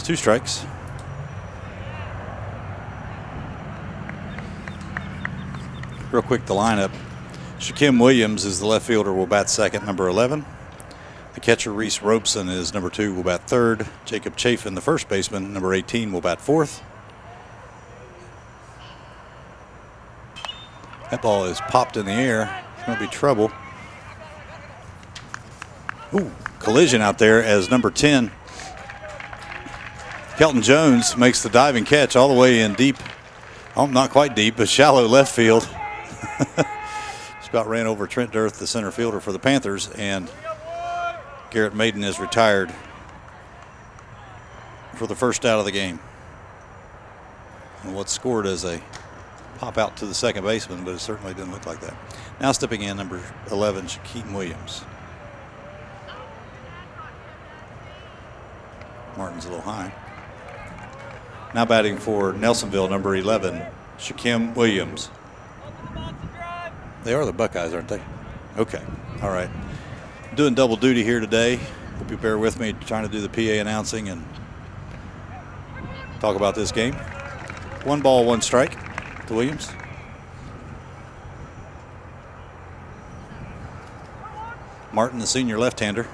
Two strikes. Real quick, the lineup. Shaquem Williams is the left fielder, will bat second, number 11. The catcher, Reese Robeson, is number 2, will bat third. Jacob Chafin, the first baseman, number 18, will bat fourth. That ball is popped in the air. It's going to be trouble. Ooh, collision out there as number 10, Kelton Jones, makes the diving catch all the way in deep. Oh, not quite deep, but shallow left field. Just about ran over Trent Dirth, the center fielder for the Panthers, and Garrett Maiden is retired for the first out of the game. And what's scored as a pop out to the second baseman, but it certainly didn't look like that. Now stepping in, number 11, Shaquem Williams. Martin's a little high. Now batting for Nelsonville, number 11, Shaquem Williams. They are the Buckeyes, aren't they? Okay, all right. Doing double duty here today. Hope you bear with me, trying to do the PA announcing and talk about this game. 1 ball, 1 strike to Williams. Martin, the senior left-hander.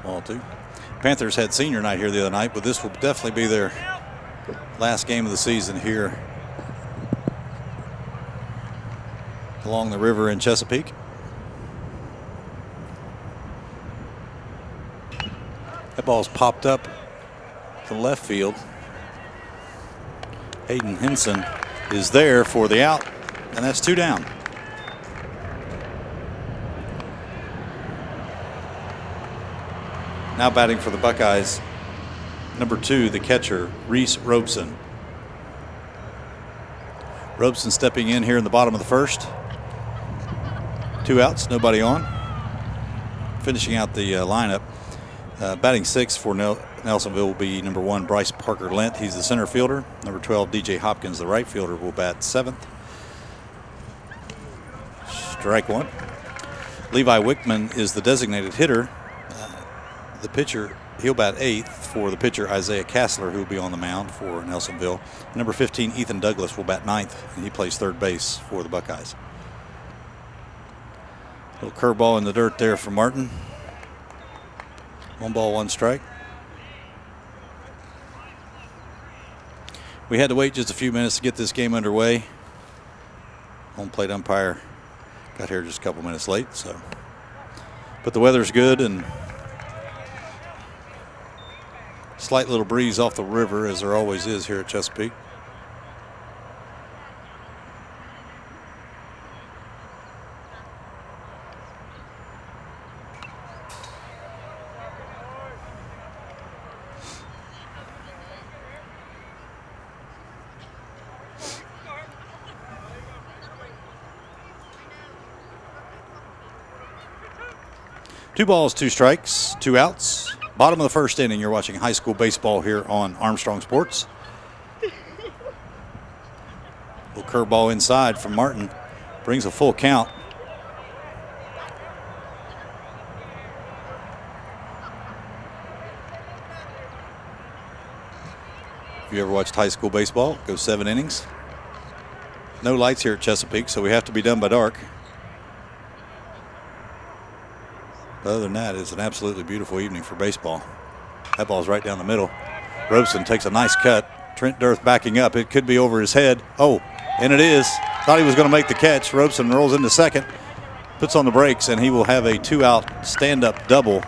Ball 2. Panthers had senior night here the other night, but this will definitely be their last game of the season here along the river in Chesapeake. That ball's popped up to left field. Hayden Henson is there for the out, and that's 2 down. Now batting for the Buckeyes, number 2, the catcher, Reese Robeson. Robeson stepping in here in the bottom of the first. 2 outs, nobody on. Finishing out the lineup. Batting 6 for Nelsonville will be number 1, Bryce Parker Lent. He's the center fielder. Number 12, DJ Hopkins, the right fielder, will bat 7th. Strike 1. Levi Wickman is the designated hitter. The pitcher, he'll bat 8th for the pitcher, Isaiah Kassler, who will be on the mound for Nelsonville. Number 15, Ethan Douglas, will bat 9th, and he plays third base for the Buckeyes. Little curveball in the dirt there for Martin. 1 ball, 1 strike. We had to wait just a few minutes to get this game underway. Home plate umpire got here just a couple minutes late, so. But the weather's good, and slight little breeze off the river, as there always is here at Chesapeake. Two balls, 2 strikes, 2 outs. Bottom of the first inning, you're watching high school baseball here on Armstrong Sports. Little curveball inside from Martin. Brings a full count. If you ever watched high school baseball, it goes 7 innings. No lights here at Chesapeake, so we have to be done by dark. But other than that, it's an absolutely beautiful evening for baseball. That ball's right down the middle. Robeson takes a nice cut. Trent Dirth backing up. It could be over his head. Oh, and it is. Thought he was going to make the catch. Robeson rolls into second, puts on the brakes, and he will have a 2-out stand-up double.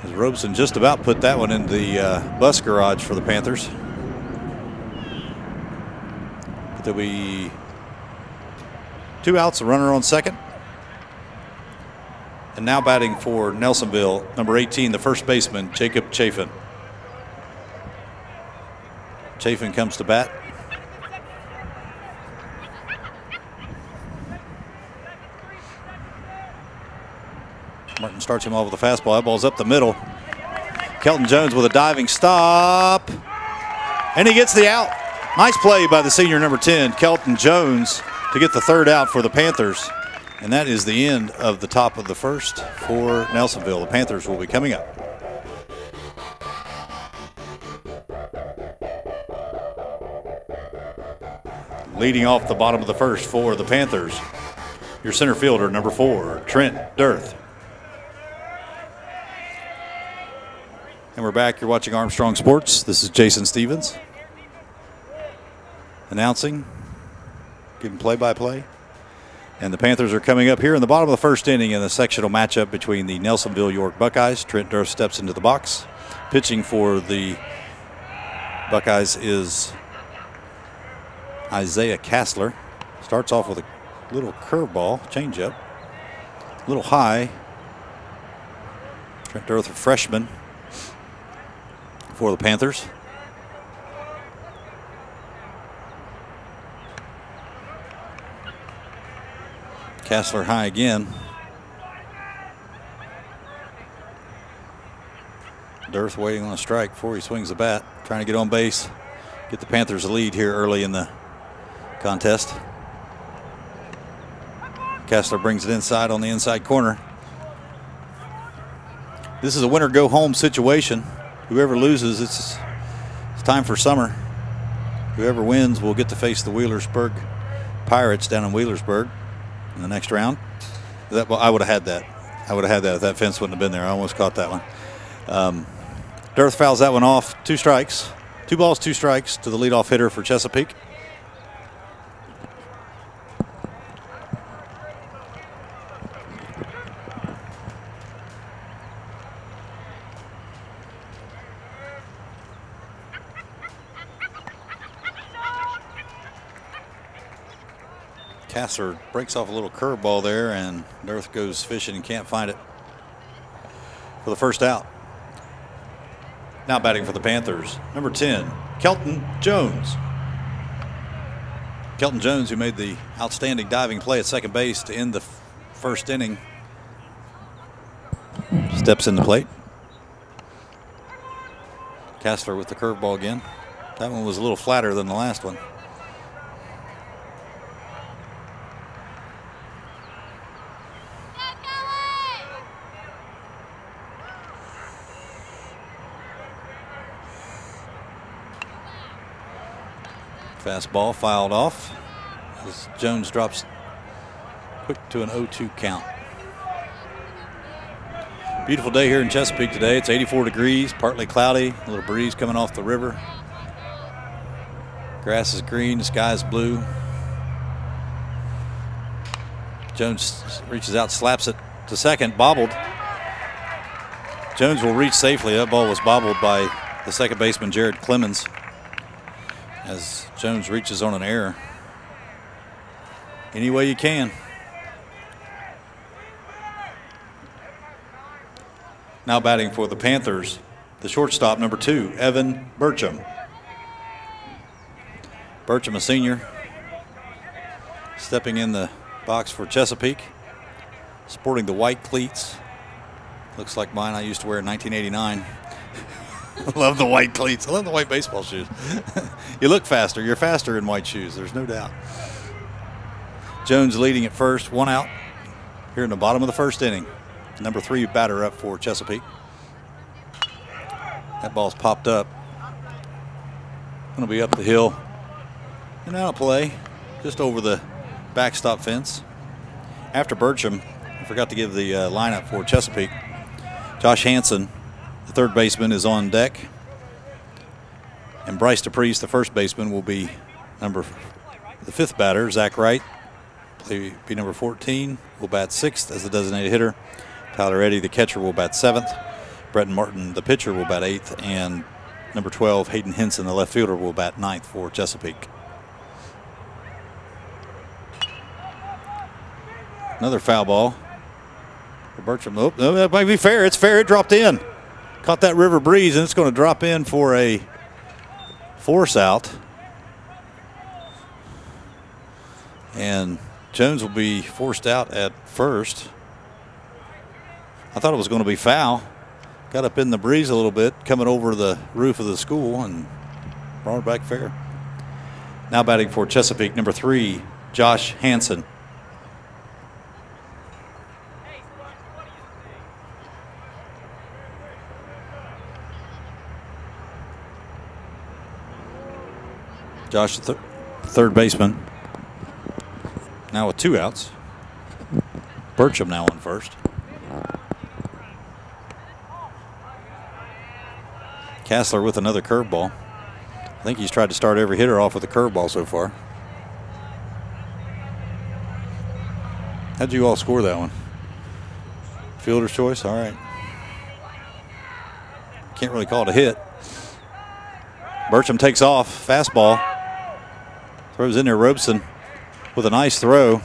As Robeson just about put that one in the bus garage for the Panthers. There'll be 2 outs, a runner on second. And now batting for Nelsonville, number 18, the first baseman, Jacob Chafin. Chafin comes to bat. Martin starts him off with a fastball. That ball's up the middle. Kelton Jones with a diving stop. And he gets the out. Nice play by the senior number 10, Kelton Jones, to get the 3rd out for the Panthers. And that is the end of the top of the first for Nelsonville. The Panthers will be coming up. Leading off the bottom of the first for the Panthers, your center fielder, number 4, Trent Dirth. And we're back. You're watching Armstrong Sports. This is Jason Stevens announcing, giving play-by-play. And the Panthers are coming up here in the bottom of the first inning in the sectional matchup between the Nelsonville York Buckeyes. Trent Dirth steps into the box. Pitching for the Buckeyes is Isaiah Kassler. Starts off with a little curveball, changeup. A little high. Trent Dirth, a freshman for the Panthers. Kassler high again. Dirth waiting on a strike before he swings the bat, trying to get on base, get the Panthers a lead here early in the contest. Kassler brings it inside on the inside corner. This is a winner go home situation. Whoever loses, it's time for summer. Whoever wins will get to face the Wheelersburg Pirates down in Wheelersburg in the next round. I would have had that. I would have had that if that fence wouldn't have been there. I almost caught that one. Dirth fouls that one off. 2 strikes. 2 balls, 2 strikes to the leadoff hitter for Chesapeake. Kassler breaks off a little curveball there, and Dirth goes fishing and can't find it for the first out. Now batting for the Panthers, number 10, Kelton Jones. Kelton Jones, who made the outstanding diving play at second base to end the first inning, steps in the plate. Kassler with the curveball again. That one was a little flatter than the last one. Fastball fouled off as Jones drops quick to an 0-2 count. Beautiful day here in Chesapeake today. It's 84 degrees, partly cloudy, a little breeze coming off the river. Grass is green, the sky is blue. Jones reaches out, slaps it to second, bobbled. Jones will reach safely. That ball was bobbled by the second baseman, Jared Clemens, as Jones reaches on an error. Any way you can. Now batting for the Panthers, the shortstop, number 2, Evan Burcham. Burcham, a senior, stepping in the box for Chesapeake, sporting the white cleats. Looks like mine I used to wear in 1989. I love the white cleats. I love the white baseball shoes. You look faster. You're faster in white shoes. There's no doubt. Jones leading at first. 1 out here in the bottom of the first inning. Number 3 batter up for Chesapeake. That ball's popped up. Going to be up the hill and out of play, just over the backstop fence. After Burcham, I forgot to give the lineup for Chesapeake. Josh Hansen, the third baseman, is on deck. And Bryce DePriest, the first baseman, will be the 5th batter. Zach Wright, be number 14, will bat 6th as the designated hitter. Tyler Eddy, the catcher, will bat 7th. Bretton Martin, the pitcher, will bat 8th. And number 12, Hayden Henson, the left fielder, will bat 9th for Chesapeake. Another foul ball. Bertram, oh, that might be fair. It's fair. It dropped in. Caught that river breeze, and it's going to drop in for a force out. And Jones will be forced out at first. I thought it was going to be foul. Got up in the breeze a little bit, coming over the roof of the school, and brought it back fair. Now batting for Chesapeake, number 3, Josh Hansen. Josh, third baseman. Now with 2 outs. Bertram now on first. Kassler with another curveball. I think he's tried to start every hitter off with a curveball so far. How'd you all score that one? Fielder's choice? All right. Can't really call it a hit. Bertram takes off. Fastball. Throws in there Robeson with a nice throw.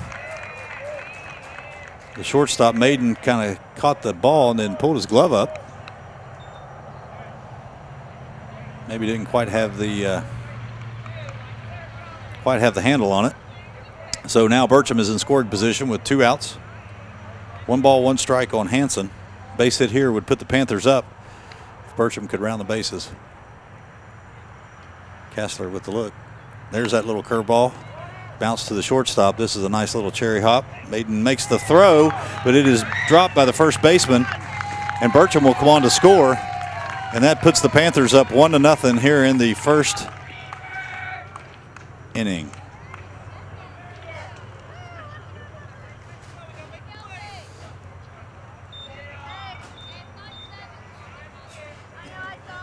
The shortstop Maiden kind of caught the ball and then pulled his glove up. Maybe didn't quite have the handle on it. So now Bertram is in scoring position with 2 outs. 1 ball, 1 strike on Hansen. Base hit here would put the Panthers up if Bertram could round the bases. Kassler with the look. There's that little curveball. Bounce to the shortstop. This is a nice little cherry hop. Maiden makes the throw, but it is dropped by the first baseman, and Bertram will come on to score, and that puts the Panthers up 1-0 here in the first inning.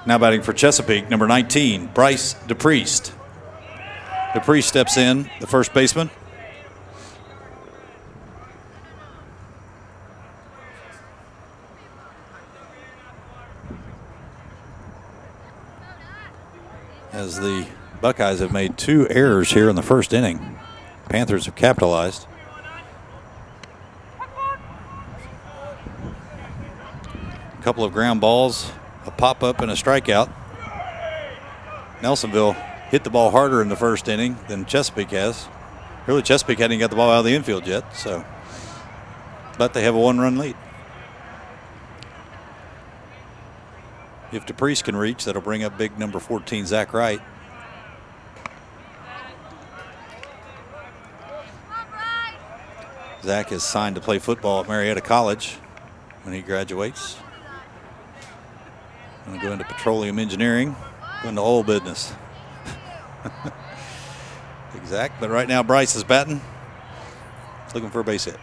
Now batting for Chesapeake, number 19, Bryce DePriest. DePriest steps in, the first baseman. As the Buckeyes have made 2 errors here in the first inning. Panthers have capitalized. A couple of ground balls, a pop-up and a strikeout. Nelsonville hit the ball harder in the first inning than Chesapeake has. Really, Chesapeake hadn't got the ball out of the infield yet, so. But they have a 1-run lead. If DePriest can reach, that'll bring up big number 14, Zach Wright. Zach is signed to play football at Marietta College when he graduates. Going to go into petroleum engineering, go into oil business. Exact, but right now Bryce is batting, looking for a base hit.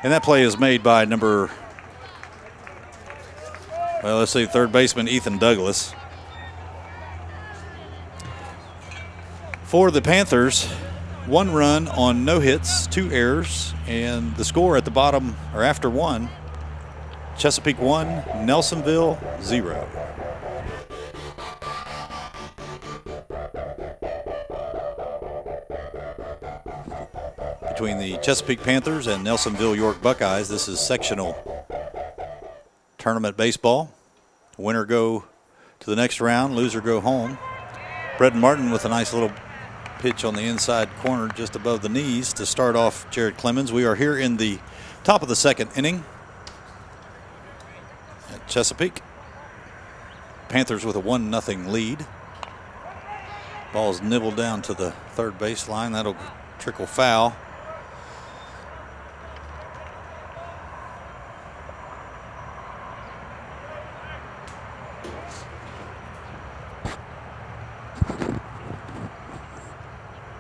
And that play is made by number, well, let's see, third baseman Ethan Douglas. For the Panthers, 1 run on no hits, 2 errors, and the score at the bottom, or after 1, Chesapeake 1, Nelsonville 0. Between the Chesapeake Panthers and Nelsonville York Buckeyes, this is sectional tournament baseball. Winner go to the next round, loser go home. Brett Martin with a nice little pitch on the inside corner just above the knees to start off Jared Clemens. We are here in the top of the second inning at Chesapeake. Panthers with a 1-0 lead. Ball's nibbled down to the third baseline. That'll trickle foul.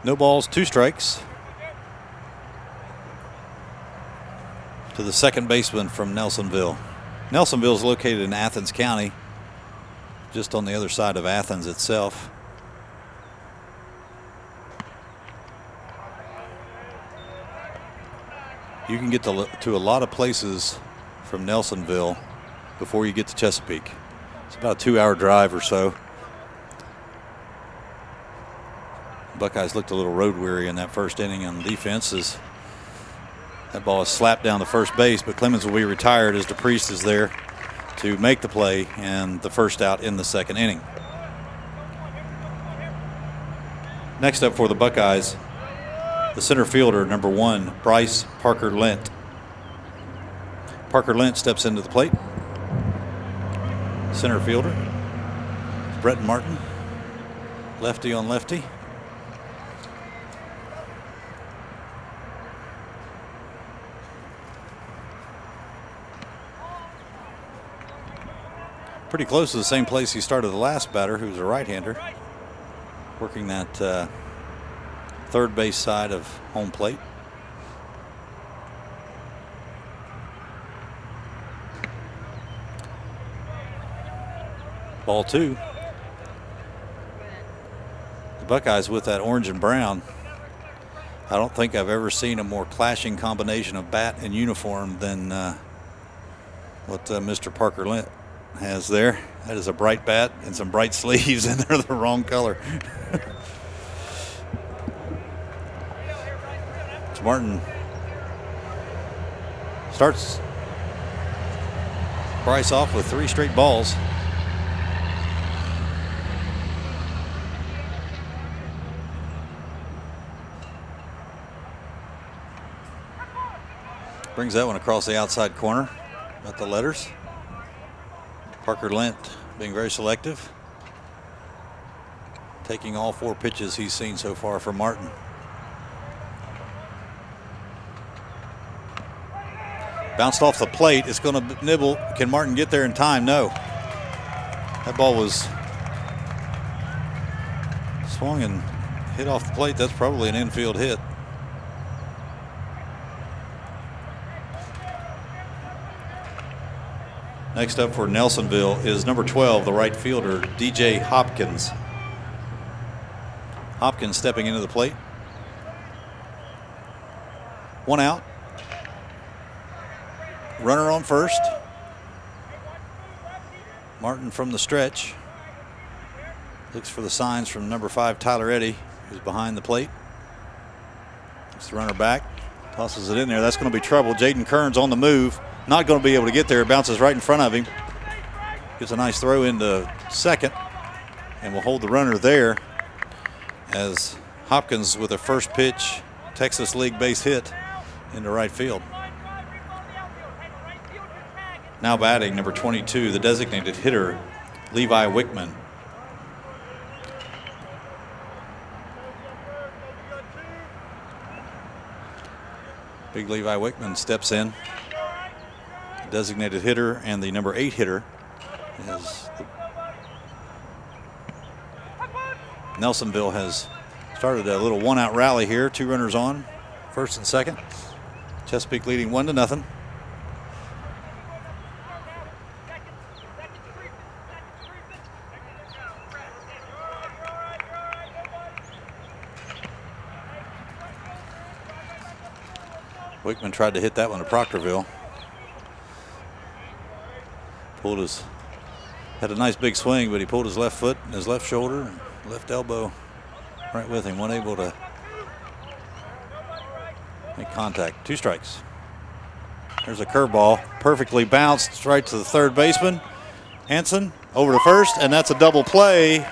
No balls, 2 strikes. To the second baseman from Nelsonville. Nelsonville is located in Athens County, just on the other side of Athens itself. You can get to a lot of places from Nelsonville before you get to Chesapeake. It's about a 2-hour drive or so. Buckeyes looked a little road weary in that first inning on defense as that ball is slapped down the first base, but Clemens will be retired as DePriest is there to make the play and the first out in the second inning. Next up for the Buckeyes, the center fielder, number 1, Bryce Parker Lent. Parker Lent steps into the plate. Center fielder, Brett Martin, lefty on lefty. Pretty close to the same place he started the last batter, who's a right-hander, working that third base side of home plate. Ball 2. The Buckeyes with that orange and brown. I don't think I've ever seen a more clashing combination of bat and uniform than what Mr. Parker Lent has there. That is a bright bat and some bright sleeves, and they're the wrong color. Martin starts Bryce off with 3 straight balls. Brings that one across the outside corner. Got the letters. Parker Lent being very selective, taking all 4 pitches he's seen so far from Martin. Bounced off the plate. It's going to nibble. Can Martin get there in time? No. That ball was swung and hit off the plate. That's probably an infield hit. Next up for Nelsonville is number 12, the right fielder, DJ Hopkins. Hopkins stepping into the plate. 1 out. Runner on first. Martin from the stretch. Looks for the signs from number 5, Tyler Eddy, who's behind the plate. Gets the runner back. Tosses it in there. That's going to be trouble. Jaden Kearns on the move. Not going to be able to get there. It bounces right in front of him. Gets a nice throw into second. And will hold the runner there as Hopkins with a first pitch Texas League base hit into right field. Now batting, number 22, the designated hitter, Levi Wickman. Big Levi Wickman steps in. Designated hitter and the number 8 hitter is Nelsonville has started a little 1-out rally here. 2 runners on, first and second. Chesapeake leading 1-0. Wickman tried to hit that one to Proctorville. Had a nice big swing, but he pulled his left foot and his left shoulder and left elbow right with him. Wasn't able to make contact. 2 strikes. There's a curveball, perfectly bounced right to the third baseman. Hanson over to first, and that's a double play.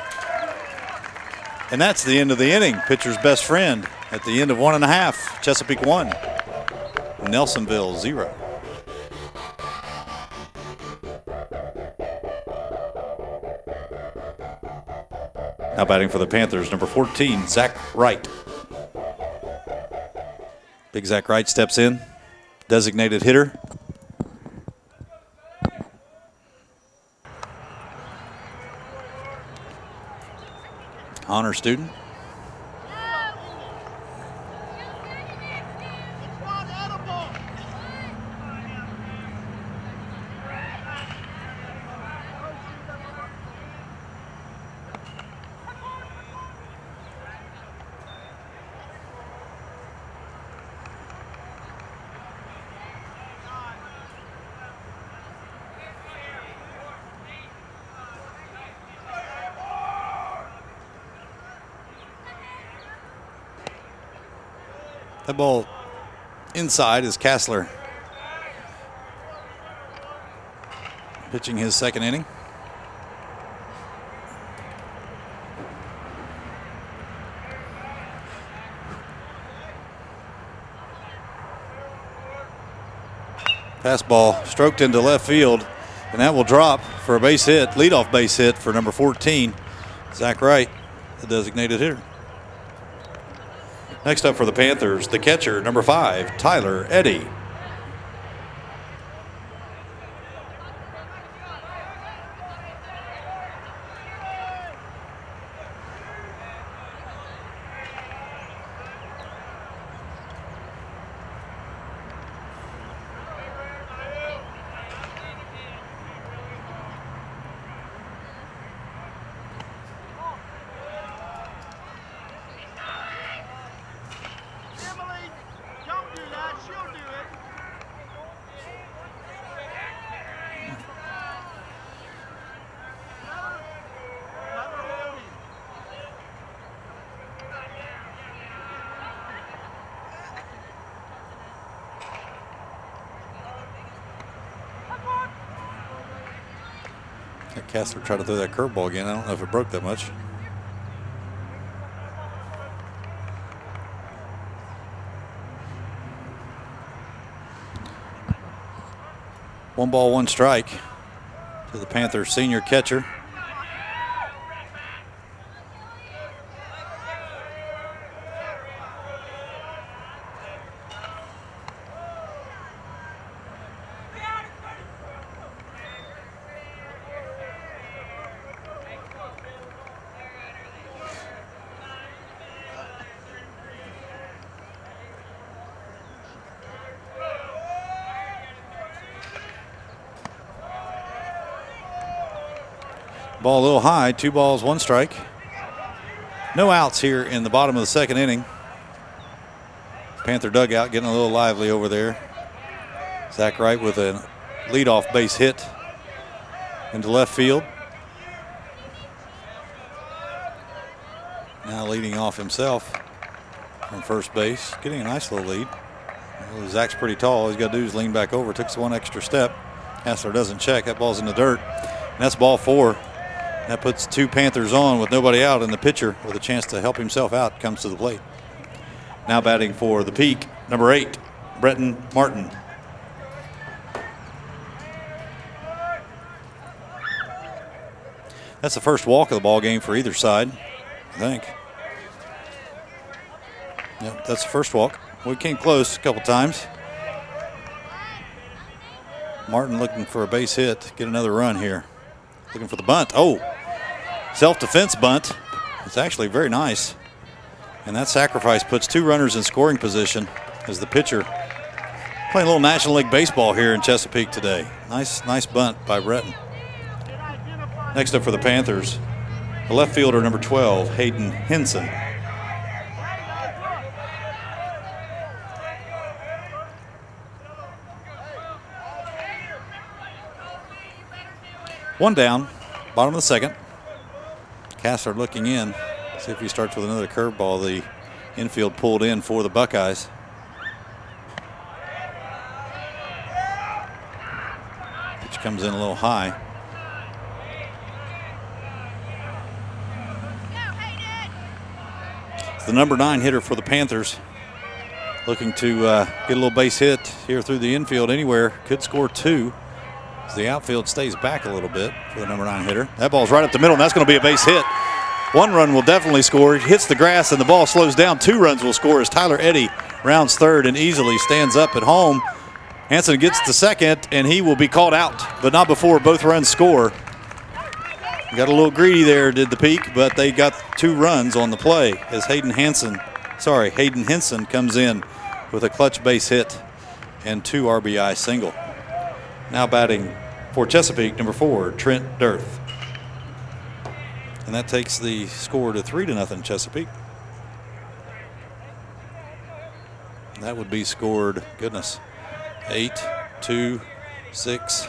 And that's the end of the inning. Pitcher's best friend at the end of 1.5. Chesapeake 1, Nelsonville 0. Now batting for the Panthers, number 14, Zach Wright. Big Zach Wright steps in, designated hitter. Honor student. That ball inside is Kassler pitching his second inning. Fastball stroked into left field, and that will drop for a base hit, leadoff base hit for number 14, Zach Wright, the designated hitter. Next up for the Panthers, the catcher, number 5, Tyler Eddy. Kassler tried to throw that curveball again. I don't know if it broke that much. One ball, one strike to the Panthers senior catcher. Ball a little high, 2 balls, 1 strike. No outs here in the bottom of the second inning. Panther dugout getting a little lively over there. Zach Wright with a leadoff base hit into left field. Now leading off himself from first base, getting a nice little lead. Well, Zach's pretty tall. All he's got to do is lean back over. Takes 1 extra step. Kassler doesn't check. That ball's in the dirt. And that's ball 4. That puts 2 Panthers on with nobody out, and the pitcher with a chance to help himself out comes to the plate. Now batting for the Peak, number 8, Bretton Martin. That's the first walk of the ball game for either side, I think. Yep, that's the first walk. We came close a couple times. Martin looking for a base hit, get another run here. Looking for the bunt. Oh, self-defense bunt. It's actually very nice. And that sacrifice puts 2 runners in scoring position as the pitcher playing a little National League baseball here in Chesapeake today. Nice bunt by Bretton. Next up for the Panthers, the left fielder, number 12, Hayden Henson. One down, bottom of the second. Kassler looking in, see if he starts with another curveball. The infield pulled in for the Buckeyes. Pitch comes in a little high. It's the number 9 hitter for the Panthers. Looking to get a little base hit here through the infield anywhere. Could score 2. The outfield stays back a little bit for the number 9 hitter. That ball's right up the middle, and that's going to be a base hit. 1 run will definitely score. It hits the grass, and the ball slows down. 2 runs will score as Tyler Eddy rounds third and easily stands up at home. Hanson gets to second, and he will be called out, but not before both runs score. Got a little greedy there, did the Peak, but they got 2 runs on the play as Hayden Henson comes in with a clutch base hit and 2 RBI single. Now batting for Chesapeake, number 4, Trent Dirth. And that takes the score to 3-0 Chesapeake. That would be scored, goodness, 8, 2, 6,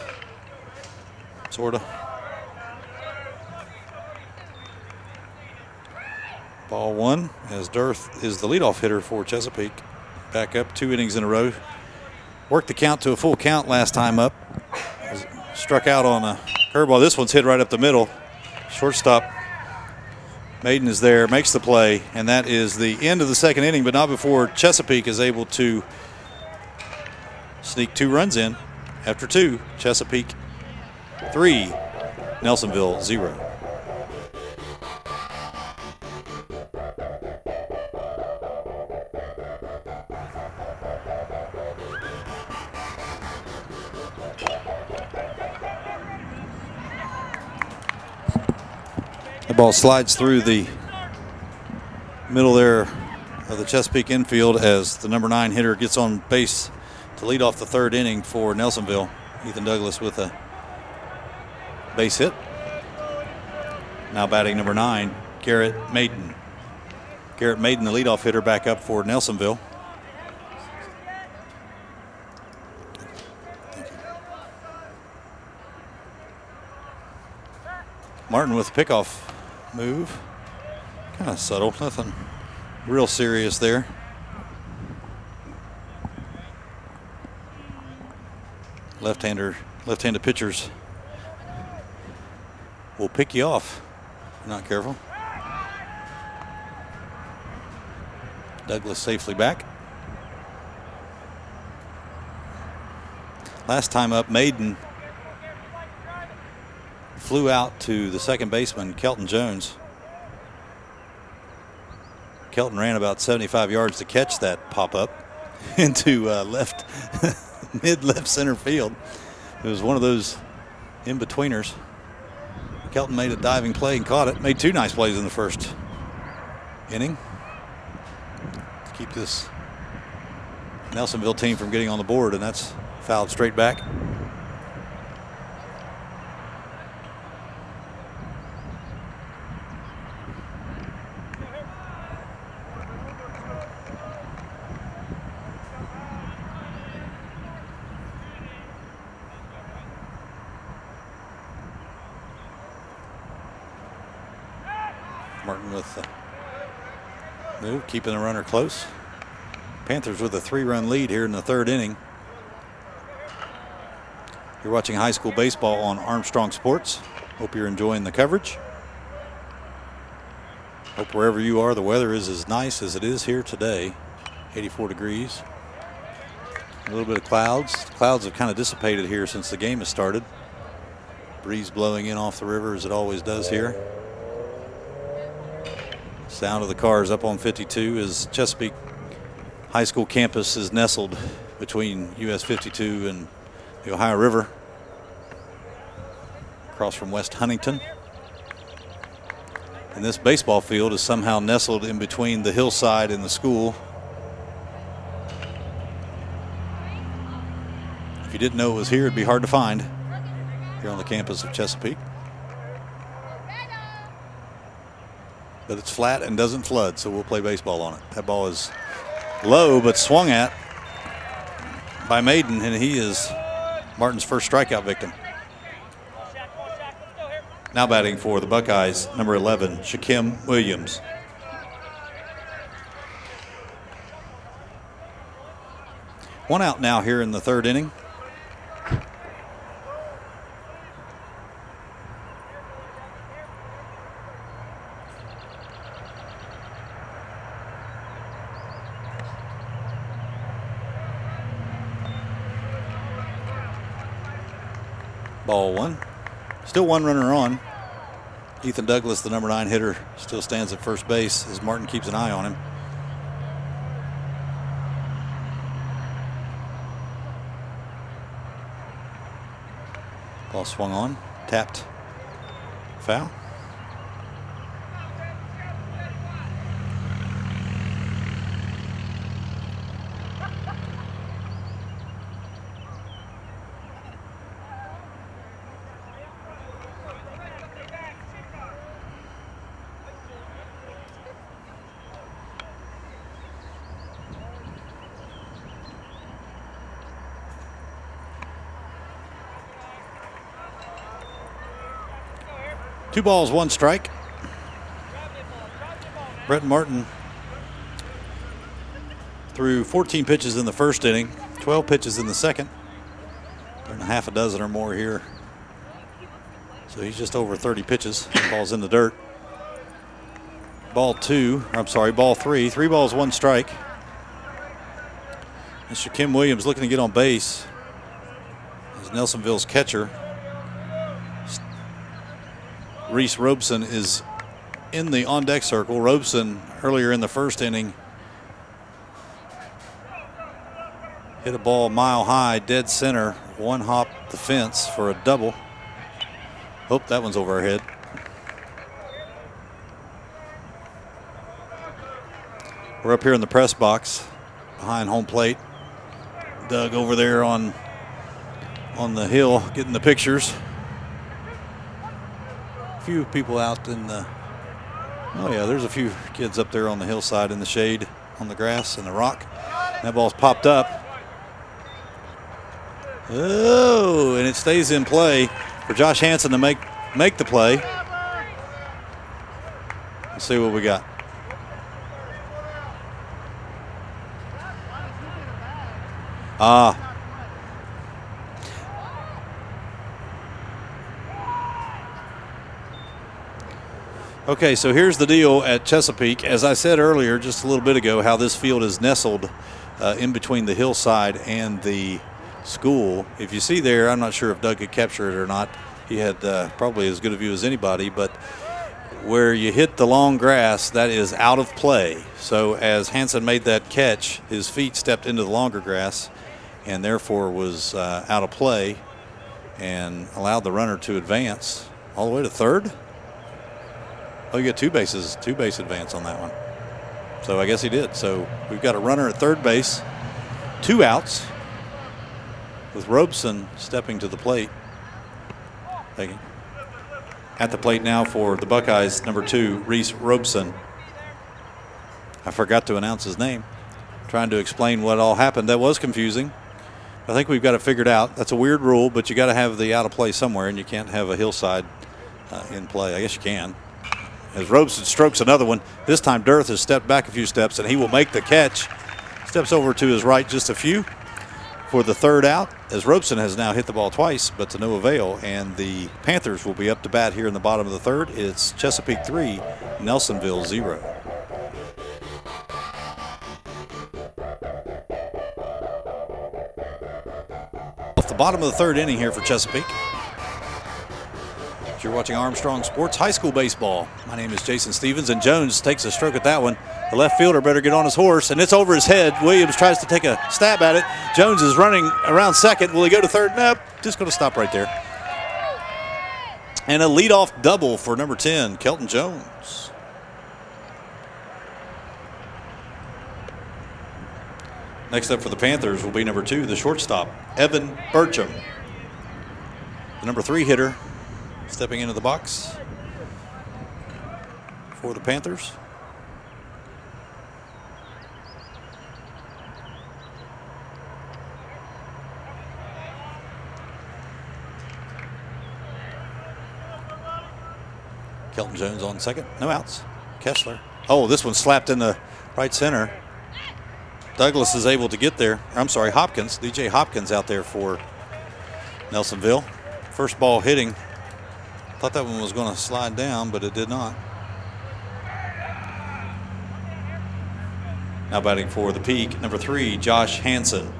sort of. Ball 1 as Dirth is the leadoff hitter for Chesapeake. back up 2 innings in a row. Worked the count to a full count last time up. Struck out on a curveball. This one's hit right up the middle. Shortstop Maiden is there, makes the play, and that is the end of the second inning, but not before Chesapeake is able to sneak 2 runs in. After 2, Chesapeake 3, Nelsonville 0. The ball slides through the middle there of the Chesapeake infield as the number 9 hitter gets on base to lead off the 3rd inning for Nelsonville. Ethan Douglas with a base hit. Now batting number 9, Garrett Maiden. Garrett Maiden, the leadoff hitter, back up for Nelsonville. Martin with the pickoff move. Kind of subtle, nothing real serious there. Left-handed pitchers will pick you off if you're not careful. Douglas safely back. Last time up, Maiden flew out to the second baseman, Kelton Jones. Kelton ran about 75 yards to catch that pop-up into mid-left center field. It was one of those in-betweeners. Kelton made a diving play and caught it. Made 2 nice plays in the first inning to keep this Nelsonville team from getting on the board, and that's fouled straight back. Martin with the move, keeping the runner close. Panthers with a 3-run lead here in the 3rd inning. You're watching high school baseball on Armstrong Sports. Hope you're enjoying the coverage. Hope wherever you are, the weather is as nice as it is here today. 84 degrees. A little bit of clouds. The clouds have kind of dissipated here since the game has started. Breeze blowing in off the river as it always does here. Sound of the cars up on 52 as Chesapeake High School campus is nestled between US 52 and the Ohio River, across from West Huntington. And this baseball field is somehow nestled in between the hillside and the school. If you didn't know it was here, it'd be hard to find here on the campus of Chesapeake. But it's flat and doesn't flood, so we'll play baseball on it. That ball is low, but swung at by Maiden, and he is Martin's first strikeout victim. Now batting for the Buckeyes, number 11, Shaquem Williams. One out now here in the 3rd inning. Ball 1. Still 1 runner on. Ethan Douglas, the number 9 hitter, still stands at first base as Martin keeps an eye on him. Ball swung on, tapped, foul. Two balls, 1 strike. Brett Martin threw 14 pitches in the first inning, 12 pitches in the second. And a half a dozen or more here. So he's just over 30 pitches. Ball's in the dirt. Ball 3, 3 balls, 1 strike. Mr. Kim Williams looking to get on base. As Nelsonville's catcher. Reese Robeson is in the on-deck circle. Robeson earlier in the first inning hit a ball mile high, dead center, one hop the fence for a double. Hope that one's over our head. We're up here in the press box behind home plate. Doug over there on the hill getting the pictures. A few people out in the, oh yeah, there's a few kids up there on the hillside in the shade, on the grass and the rock. That ball's popped up. Oh, and it stays in play for Josh Hansen to make the play. Let's see what we got. Okay, so here's the deal at Chesapeake. As I said earlier, just a little bit ago, how this field is nestled in between the hillside and the school. If you see there, I'm not sure if Doug could capture it or not. He had probably as good a view as anybody, but where you hit the long grass, that is out of play. So as Hansen made that catch, his feet stepped into the longer grass and therefore was out of play and allowed the runner to advance all the way to third. Oh, you get two base advance on that one. So I guess he did. So we've got a runner at third base, 2 outs, with Robeson stepping to the plate. At the plate now for the Buckeyes, number 2, Reese Robeson. I forgot to announce his name. Trying to explain what all happened. That was confusing. I think we've got it figured out. That's a weird rule, but you got to have the out of play somewhere, and you can't have a hillside in play. I guess you can. As Robeson strokes another one, this time Dirth has stepped back a few steps, and he will make the catch. Steps over to his right just a few for the third out, as Robeson has now hit the ball twice, but to no avail, and the Panthers will be up to bat here in the bottom of the third. It's Chesapeake 3, Nelsonville 0. Off the bottom of the third inning here for Chesapeake. You're watching Armstrong Sports High School Baseball. My name is Jason Stevens, and Jones takes a stroke at that one. The left fielder better get on his horse, and it's over his head. Williams tries to take a stab at it. Jones is running around second. Will he go to third? Nope, just going to stop right there. And a leadoff double for number 10, Kelton Jones. Next up for the Panthers will be number 2, the shortstop, Evan Burcham. The number 3 hitter, stepping into the box for the Panthers. Kelton Jones on second. No outs. Kessler. Oh, this one slapped in the right center. Douglas is able to get there. I'm sorry, Hopkins. DJ Hopkins out there for Nelsonville. First ball hitting. Thought that one was going to slide down, but it did not. Now batting for the Peak, number 3, Josh Hansen.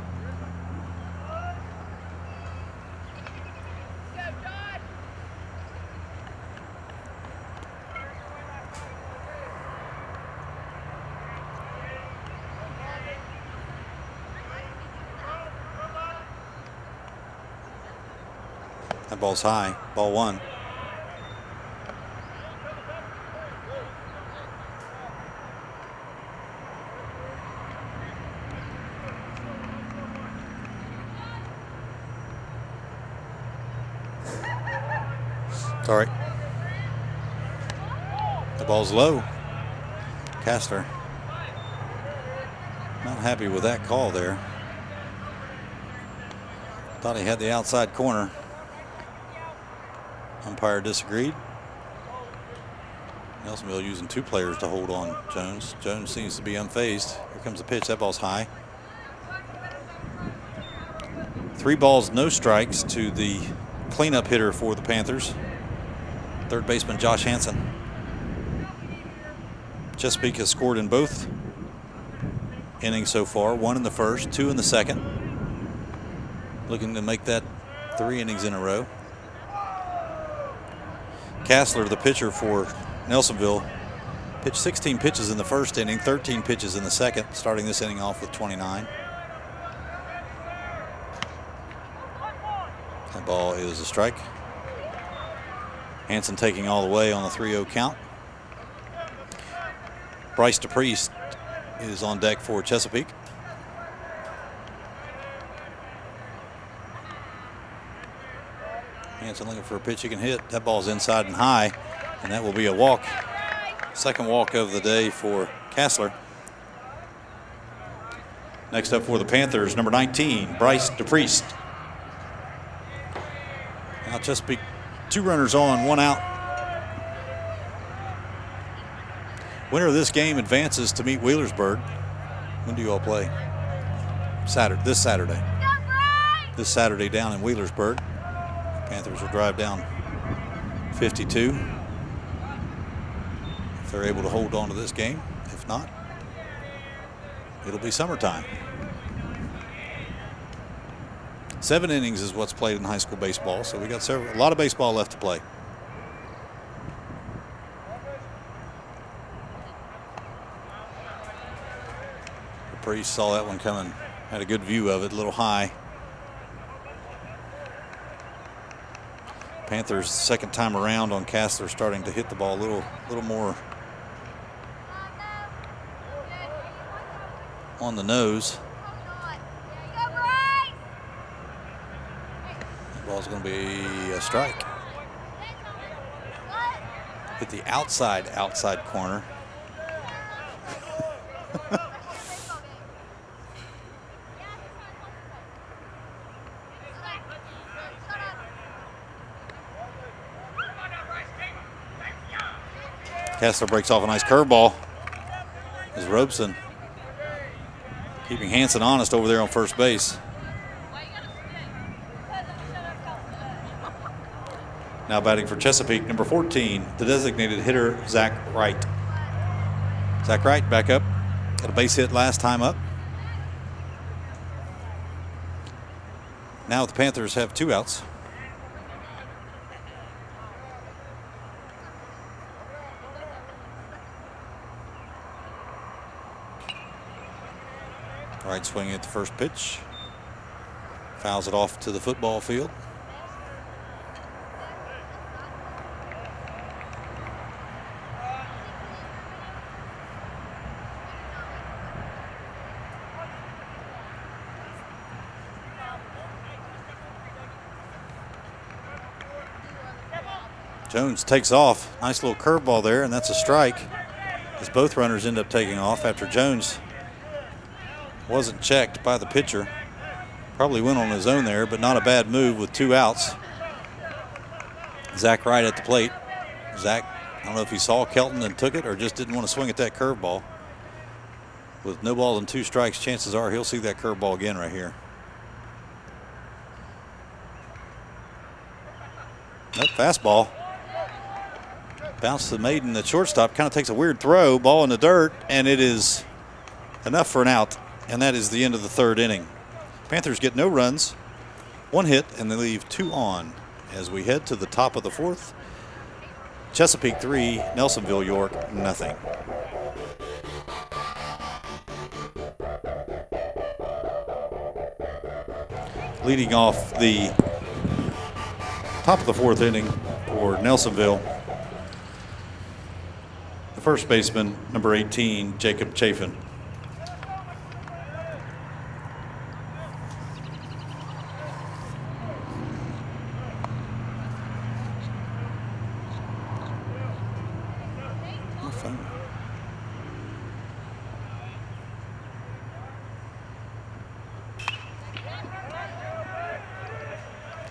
That ball's high, ball 1. All right. The ball's low. Kessler not happy with that call there. Thought he had the outside corner. Umpire disagreed. Nelsonville using 2 players to hold on Jones. Jones seems to be unfazed. Here comes the pitch. That ball's high. 3 balls, no strikes to the cleanup hitter for the Panthers, third baseman Josh Hansen. Chesapeake has scored in both innings so far, 1 in the first, 2 in the second. Looking to make that 3 innings in a row. Kassler, the pitcher for Nelsonville, pitched 16 pitches in the first inning, 13 pitches in the second, starting this inning off with 29. That ball is a strike. Hansen taking all the way on the 3-0 count. Bryce DePriest is on deck for Chesapeake. Hansen looking for a pitch he can hit. That ball's inside and high, and that will be a walk. Second walk of the day for Kassler. Next up for the Panthers, number 19, Bryce DePriest. Now Chesapeake, 2 runners on, 1 out. Winner of this game advances to meet Wheelersburg. When do you all play? This Saturday. This Saturday down in Wheelersburg. Panthers will drive down 52 if they're able to hold on to this game. If not, it'll be summertime. 7 innings is what's played in high school baseball, so we got a lot of baseball left to play. DePriest saw that one coming, had a good view of it, a little high. Panthers second time around on Kassler starting to hit the ball a little more on the nose. That ball's going to be a strike. Hit the outside corner. Kassler breaks off a nice curveball. As Robeson keeping Hansen honest over there on first base. Now batting for Chesapeake, number 14, the designated hitter, Zach Wright. Zach Wright back up. Got a base hit last time up. Now the Panthers have 2 outs. Wright swinging at the first pitch. Fouls it off to the football field. Jones takes off. Nice little curveball there, and that's a strike as both runners end up taking off after Jones wasn't checked by the pitcher. Probably went on his own there, but not a bad move with 2 outs. Zach Wright at the plate. Zach, I don't know if he saw Kelton and took it or just didn't want to swing at that curveball. With no balls and 2 strikes, chances are he'll see that curveball again right here. Nope, fastball. Bounce to the maiden at shortstop, kind of takes a weird throw, ball in the dirt, and it is enough for an out. And that is the end of the 3rd inning. Panthers get no runs, 1 hit, and they leave 2 on as we head to the top of the 4th. Chesapeake 3, Nelsonville York nothing. Leading off the top of the 4th inning for Nelsonville, the first baseman, number 18, Jacob Chafin.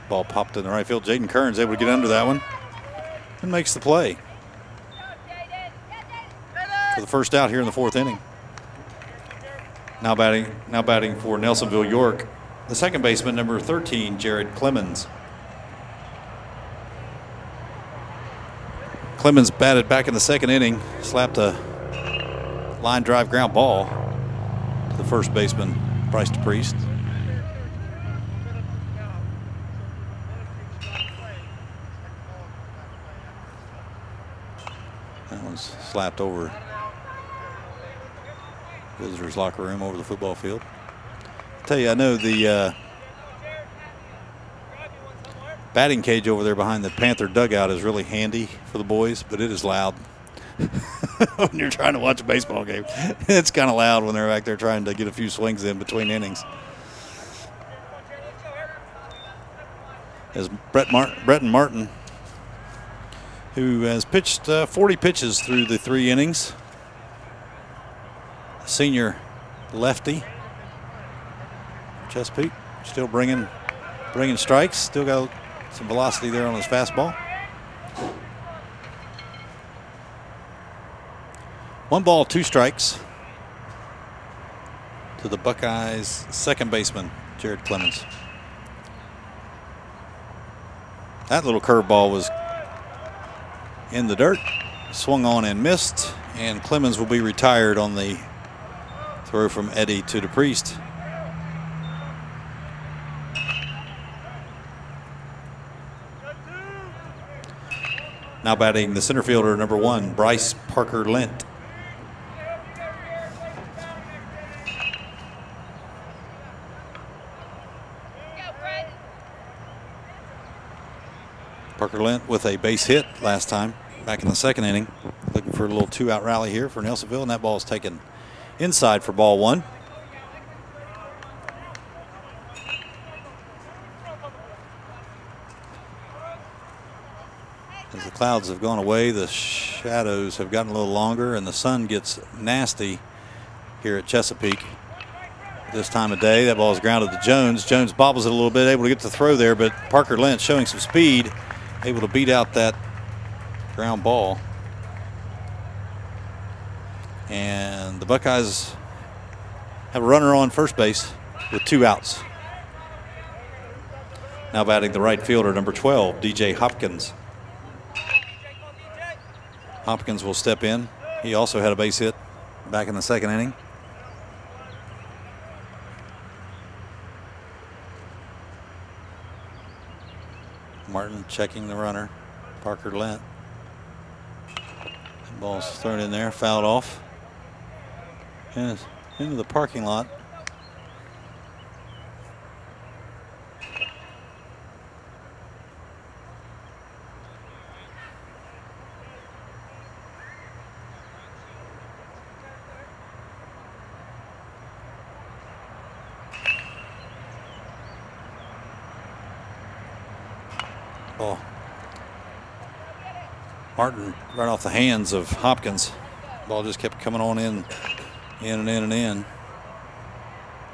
Ball popped in the right field. Jaden Kern's able to get under that one and makes the play. for the first out here in the 4th inning. Now batting for Nelsonville York, the second baseman, number 13, Jared Clemens. Clemens batted back in the 2nd inning, slapped a line drive ground ball to the first baseman, Bryce DePriest. That one's slapped over visitors' locker room over the football field. I tell you, I know the batting cage over there behind the Panther dugout is really handy for the boys, but it is loud when you're trying to watch a baseball game. It's kind of loud when they're back there trying to get a few swings in between innings. As Bretton Martin, who has pitched 40 pitches through the 3 innings, senior lefty, Chesapeake, still bringing strikes. Still got some velocity there on his fastball. 1 ball, 2 strikes to the Buckeyes' second baseman, Jared Clemens. That little curveball was in the dirt, swung on and missed, and Clemens will be retired on the throw from Eddie to DePriest. Now batting the center fielder, number 1, Bryce Parker Lent. Parker Lent with a base hit last time, back in the 2nd inning. Looking for a little 2-out rally here for Nelsonville, and that ball is taken inside for ball 1. As the clouds have gone away, the shadows have gotten a little longer, and the sun gets nasty here at Chesapeake this time of day. That ball is grounded to Jones. Jones bobbles it a little bit, able to get the throw there, but Parker Lent showing some speed, able to beat out that ground ball. And the Buckeyes have a runner on first base with 2 outs. Now batting the right fielder, number 12, DJ Hopkins. Hopkins will step in. He also had a base hit back in the 2nd inning. Martin checking the runner, Parker Lent. Ball's thrown in there, fouled off. And into the parking lot. Ball. Martin right off the hands of Hopkins. Ball just kept coming on in and in and in.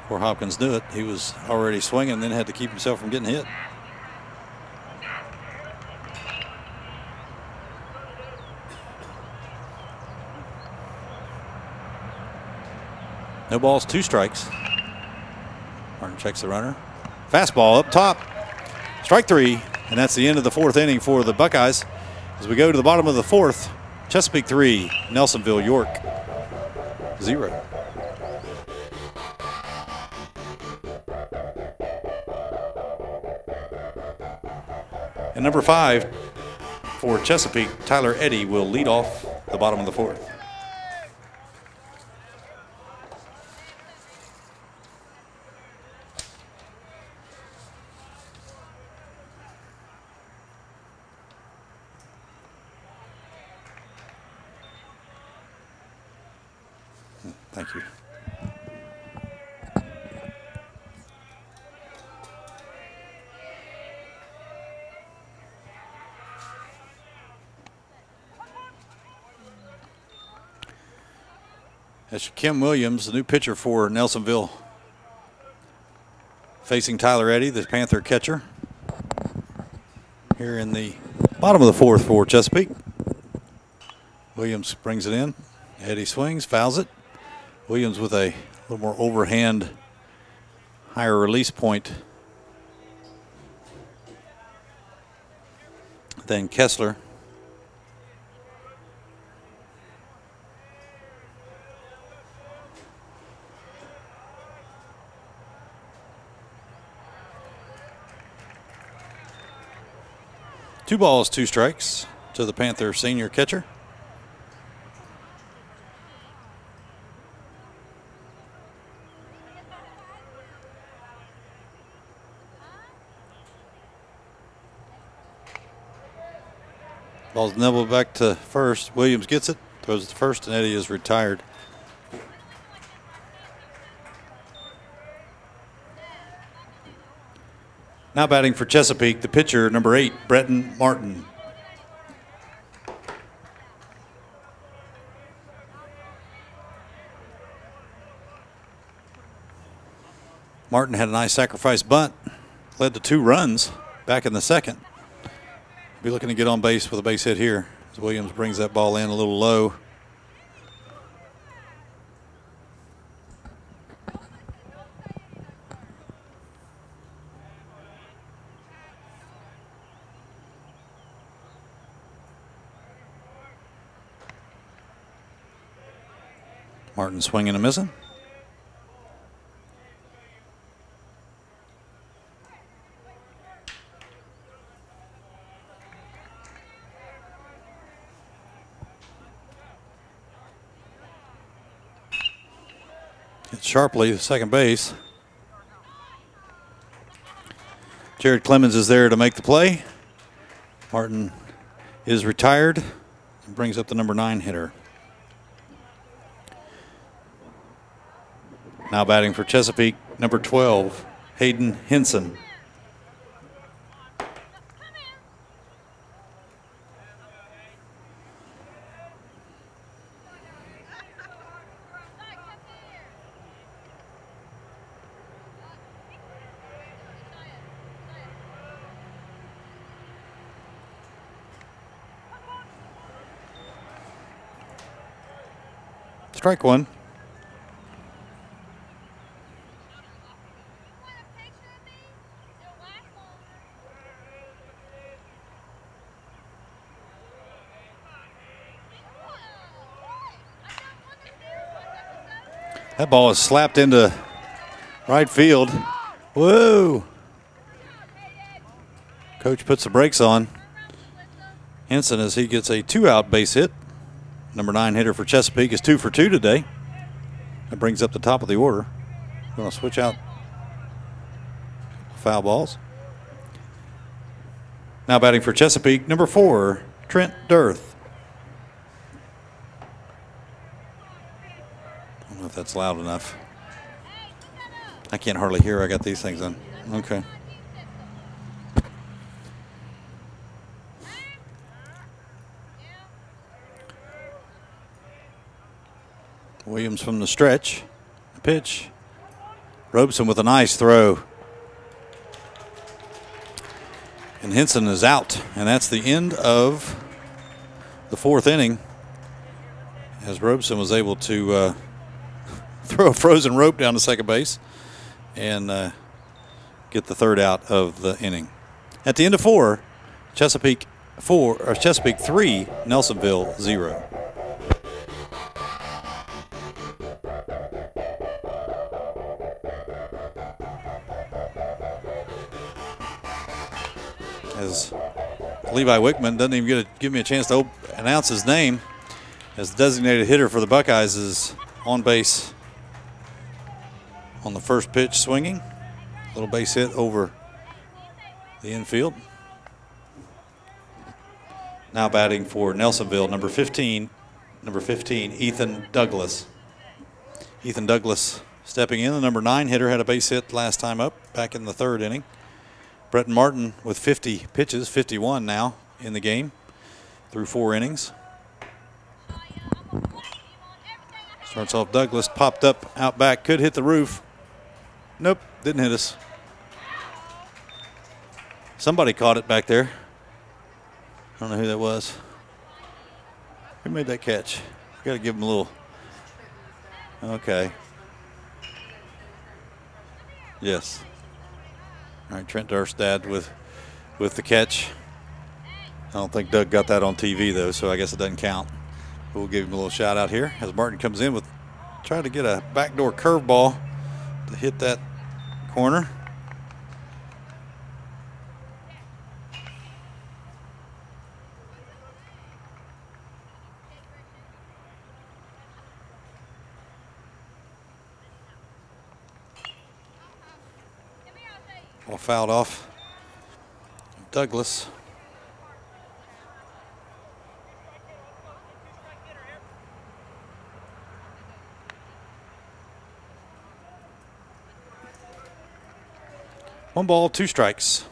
Before Hopkins knew it, he was already swinging and then had to keep himself from getting hit. No balls, 2 strikes. Martin checks the runner. Fastball up top. Strike 3. And that's the end of the 4th inning for the Buckeyes. As we go to the bottom of the 4th, Chesapeake 3, Nelsonville York 0. And number 5 for Chesapeake, Tyler Eddy, will lead off the bottom of the 4th. Thank you. That's Kim Williams, the new pitcher for Nelsonville, facing Tyler Eddy, the Panther catcher, here in the bottom of the 4th for Chesapeake. Williams brings it in. Eddie swings, fouls it. Williams with a little more overhand, higher release point than Kessler. Two balls, two strikes to the Panther senior catcher. Ball's nibbled back to first. Williams gets it, throws it to first, and Eddie is retired. Now batting for Chesapeake, the pitcher, number 8, Bretton Martin. Martin had a nice sacrifice bunt, led to 2 runs back in the second. Be looking to get on base with a base hit here as Williams brings that ball in a little low. Martin swinging and missing. Hit sharply to second base. Jared Clemens is there to make the play. Martin is retired and brings up the number 9 hitter. Now batting for Chesapeake, number 12, Hayden Henson. Strike one. That ball is slapped into right field. Whoa. Coach puts the brakes on. Henson as he gets a 2-out base hit. Number 9 hitter for Chesapeake is 2 for 2 today. That brings up the top of the order. Going to switch out foul balls. Now batting for Chesapeake, number 4, Trent Dirth. I don't know if that's loud enough. I can't hardly hear. I got these things on. Okay. Williams from the stretch. The pitch. Robeson with a nice throw. And Henson is out. And that's the end of the 4th inning. As Robeson was able to throw a frozen rope down to second base and get the 3rd out of the inning. At the end of 4, Chesapeake 3, Nelsonville 0. As Levi Wickman doesn't even give me a chance to announce his name, as the designated hitter for the Buckeyes is on base on the first pitch swinging. Little base hit over the infield. Now batting for Nelsonville, number 15, Ethan Douglas. Ethan Douglas stepping in. The number 9 hitter had a base hit last time up back in the 3rd inning. Bretton Martin with 50 pitches, 51 now in the game through 4 innings. Starts off Douglas, popped up out back, could hit the roof. Nope, didn't hit us. Somebody caught it back there. I don't know who that was. Who made that catch? Got to give him a little. Okay. Yes. All right, Trent Durstad with the catch. I don't think Doug got that on TV, though, so I guess it doesn't count. We'll give him a little shout out here as Martin comes in with trying to get a backdoor curveball to hit that corner. Ball fouled off Douglas. One ball, two strikes.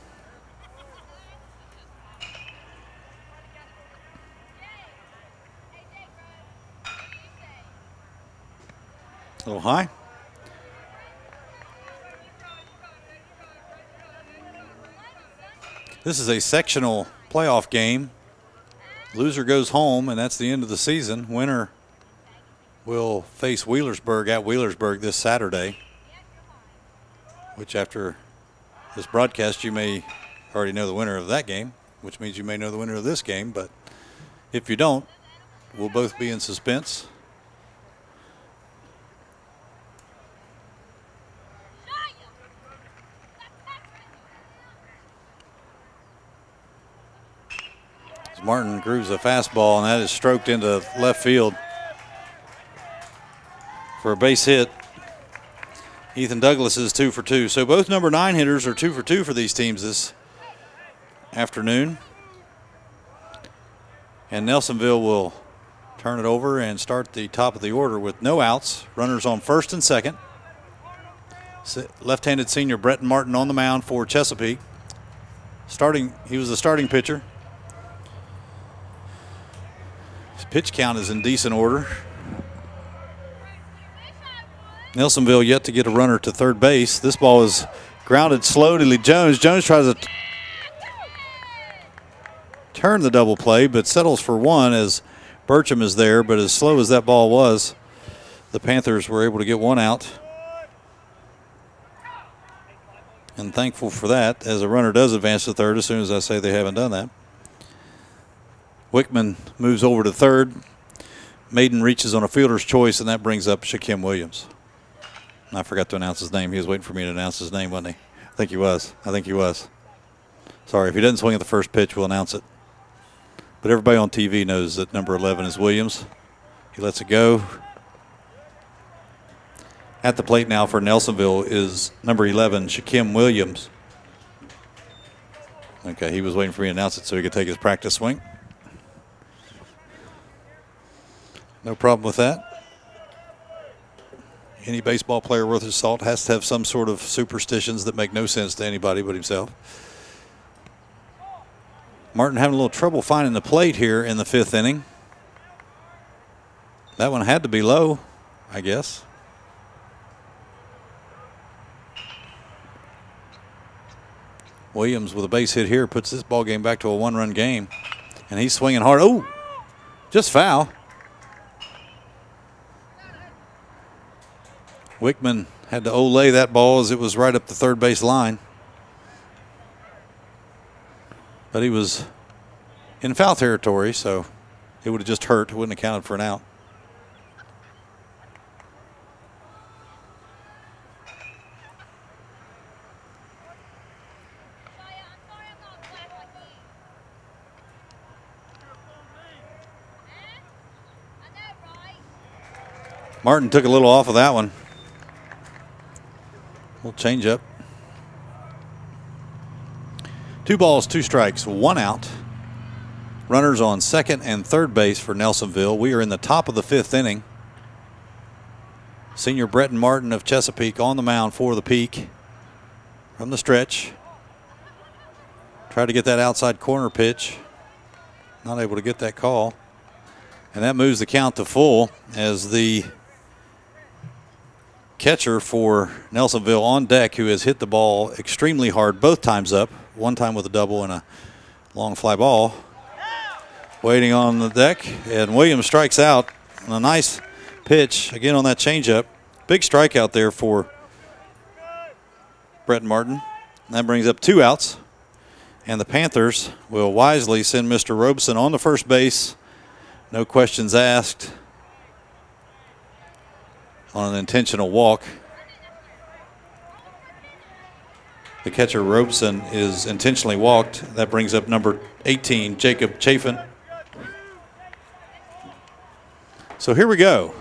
A little high. This is a sectional playoff game. Loser goes home, and that's the end of the season. Winner will face Wheelersburg at Wheelersburg this Saturday, which after this broadcast, you may already know the winner of that game, which means you may know the winner of this game. But if you don't, we'll both be in suspense. As Martin grooves a fastball, and that is stroked into left field for a base hit. Ethan Douglas is 2 for 2. So both number 9 hitters are 2 for 2 for these teams this afternoon. And Nelsonville will turn it over and start the top of the order with no outs. Runners on first and second. Left-handed senior Brett Martin on the mound for Chesapeake. He was the starting pitcher. His pitch count is in decent order. Nelsonville yet to get a runner to third base. This ball is grounded slow to Lee Jones. Jones tries to turn the double play, but settles for one as Burcham is there. But as slow as that ball was, the Panthers were able to get one out. And thankful for that, as a runner does advance to third as soon as I say they haven't done that. Wickman moves over to third. Maiden reaches on a fielder's choice, and that brings up Shaquem Williams. I forgot to announce his name. He was waiting for me to announce his name, wasn't he? I think he was. Sorry, if he doesn't swing at the first pitch, we'll announce it. But everybody on TV knows that number 11 is Williams. He lets it go. At the plate now for Nelsonville is number 11, Shaquem Williams. Okay, he was waiting for me to announce it so he could take his practice swing. No problem with that. Any baseball player worth his salt has to have some sort of superstitions that make no sense to anybody but himself. Martin having a little trouble finding the plate here in the 5th inning. That one had to be low, I guess. Williams with a base hit here puts this ball game back to a 1-run game. And he's swinging hard. Oh, just foul. Wickman had to olay that ball as it was right up the third base line. But he was in foul territory, so it would have just hurt. It wouldn't have counted for an out. Martin took a little off of that one. We'll change up. 2 balls, 2 strikes, 1 out. Runners on second and third base for Nelsonville. We are in the top of the 5th inning. Senior Brett Martin of Chesapeake on the mound for the Peak from the stretch. Tried to get that outside corner pitch. Not able to get that call. And that moves the count to full as the catcher for Nelsonville on deck, who has hit the ball extremely hard both times up, one time with a double and a long fly ball. Waiting on the deck, and Williams strikes out And a nice pitch, again, on that changeup. Big strikeout there for Brett Martin. And that brings up 2 outs. And the Panthers will wisely send Mr. Robeson on to first base. No questions asked on an intentional walk. The catcher, Robeson, is intentionally walked. That brings up number 18, Jacob Chafin. So here we go.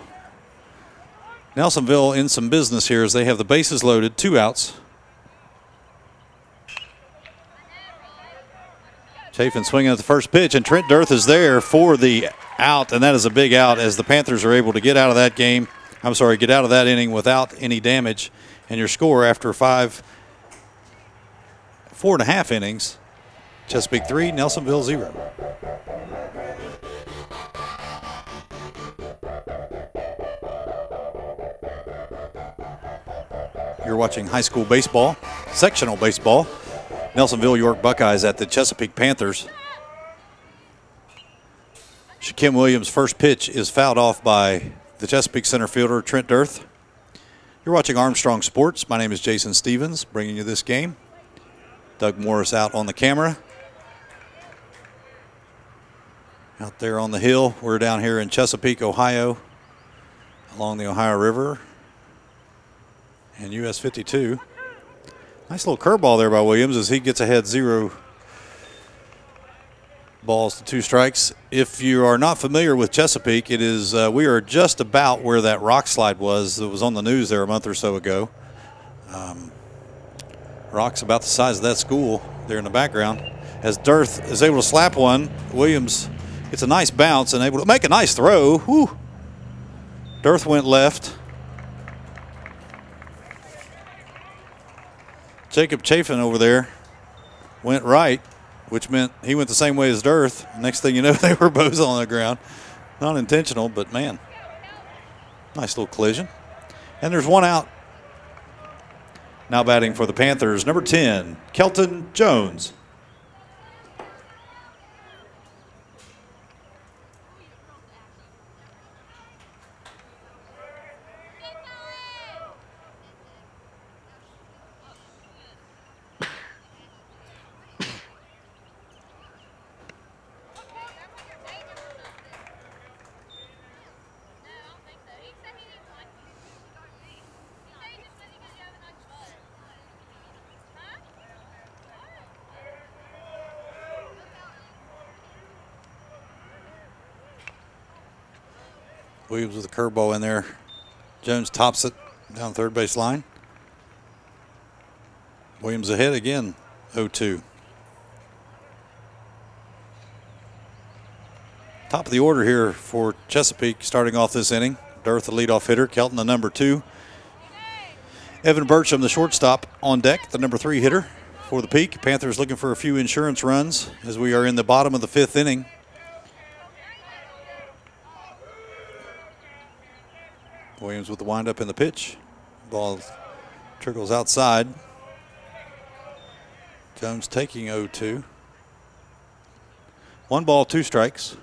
Nelsonville in some business here as they have the bases loaded, 2 outs. Chafin swinging at the first pitch, and Trent Dirth is there for the out, and that is a big out as the Panthers are able to get out of that game. I'm sorry, get out of that inning without any damage. And your score after 4.5 innings, Chesapeake 3, Nelsonville 0. You're watching high school baseball, sectional baseball. Nelsonville York Buckeyes at the Chesapeake Panthers. Shaquem Williams' first pitch is fouled off by the Chesapeake center fielder, Trent Dirth. You're watching Armstrong Sports. My name is Jason Stevens, bringing you this game. Doug Morris out on the camera. Out there on the hill, we're down here in Chesapeake, Ohio, along the Ohio River and US 52. Nice little curveball there by Williams as he gets ahead 0 balls to 2 strikes. If you are not familiar with Chesapeake, it is we are just about where that rock slide was that was on the news there a month or so ago. Rock's about the size of that school there in the background. As Dirth is able to slap one, Williams gets a nice bounce and able to make a nice throw. Whew. Dirth went left. Jacob Chafin over there went right, which meant he went the same way as Dirth. Next thing you know, they were both on the ground. Not intentional, but man, nice little collision. And there's 1 out. Now batting for the Panthers, number 10, Kelton Jones. Williams with a curveball in there. Jones tops it down third base line. Williams ahead again, 0-2. Top of the order here for Chesapeake starting off this inning. Dirth, the leadoff hitter. Kelton, the number 2. Evan Burcham, the shortstop, on deck, the number 3 hitter for the Peak. Panthers looking for a few insurance runs as we are in the bottom of the 5th inning. Williams with the windup in the pitch. Ball trickles outside. Jones taking 0-2. 1 ball, 2 strikes.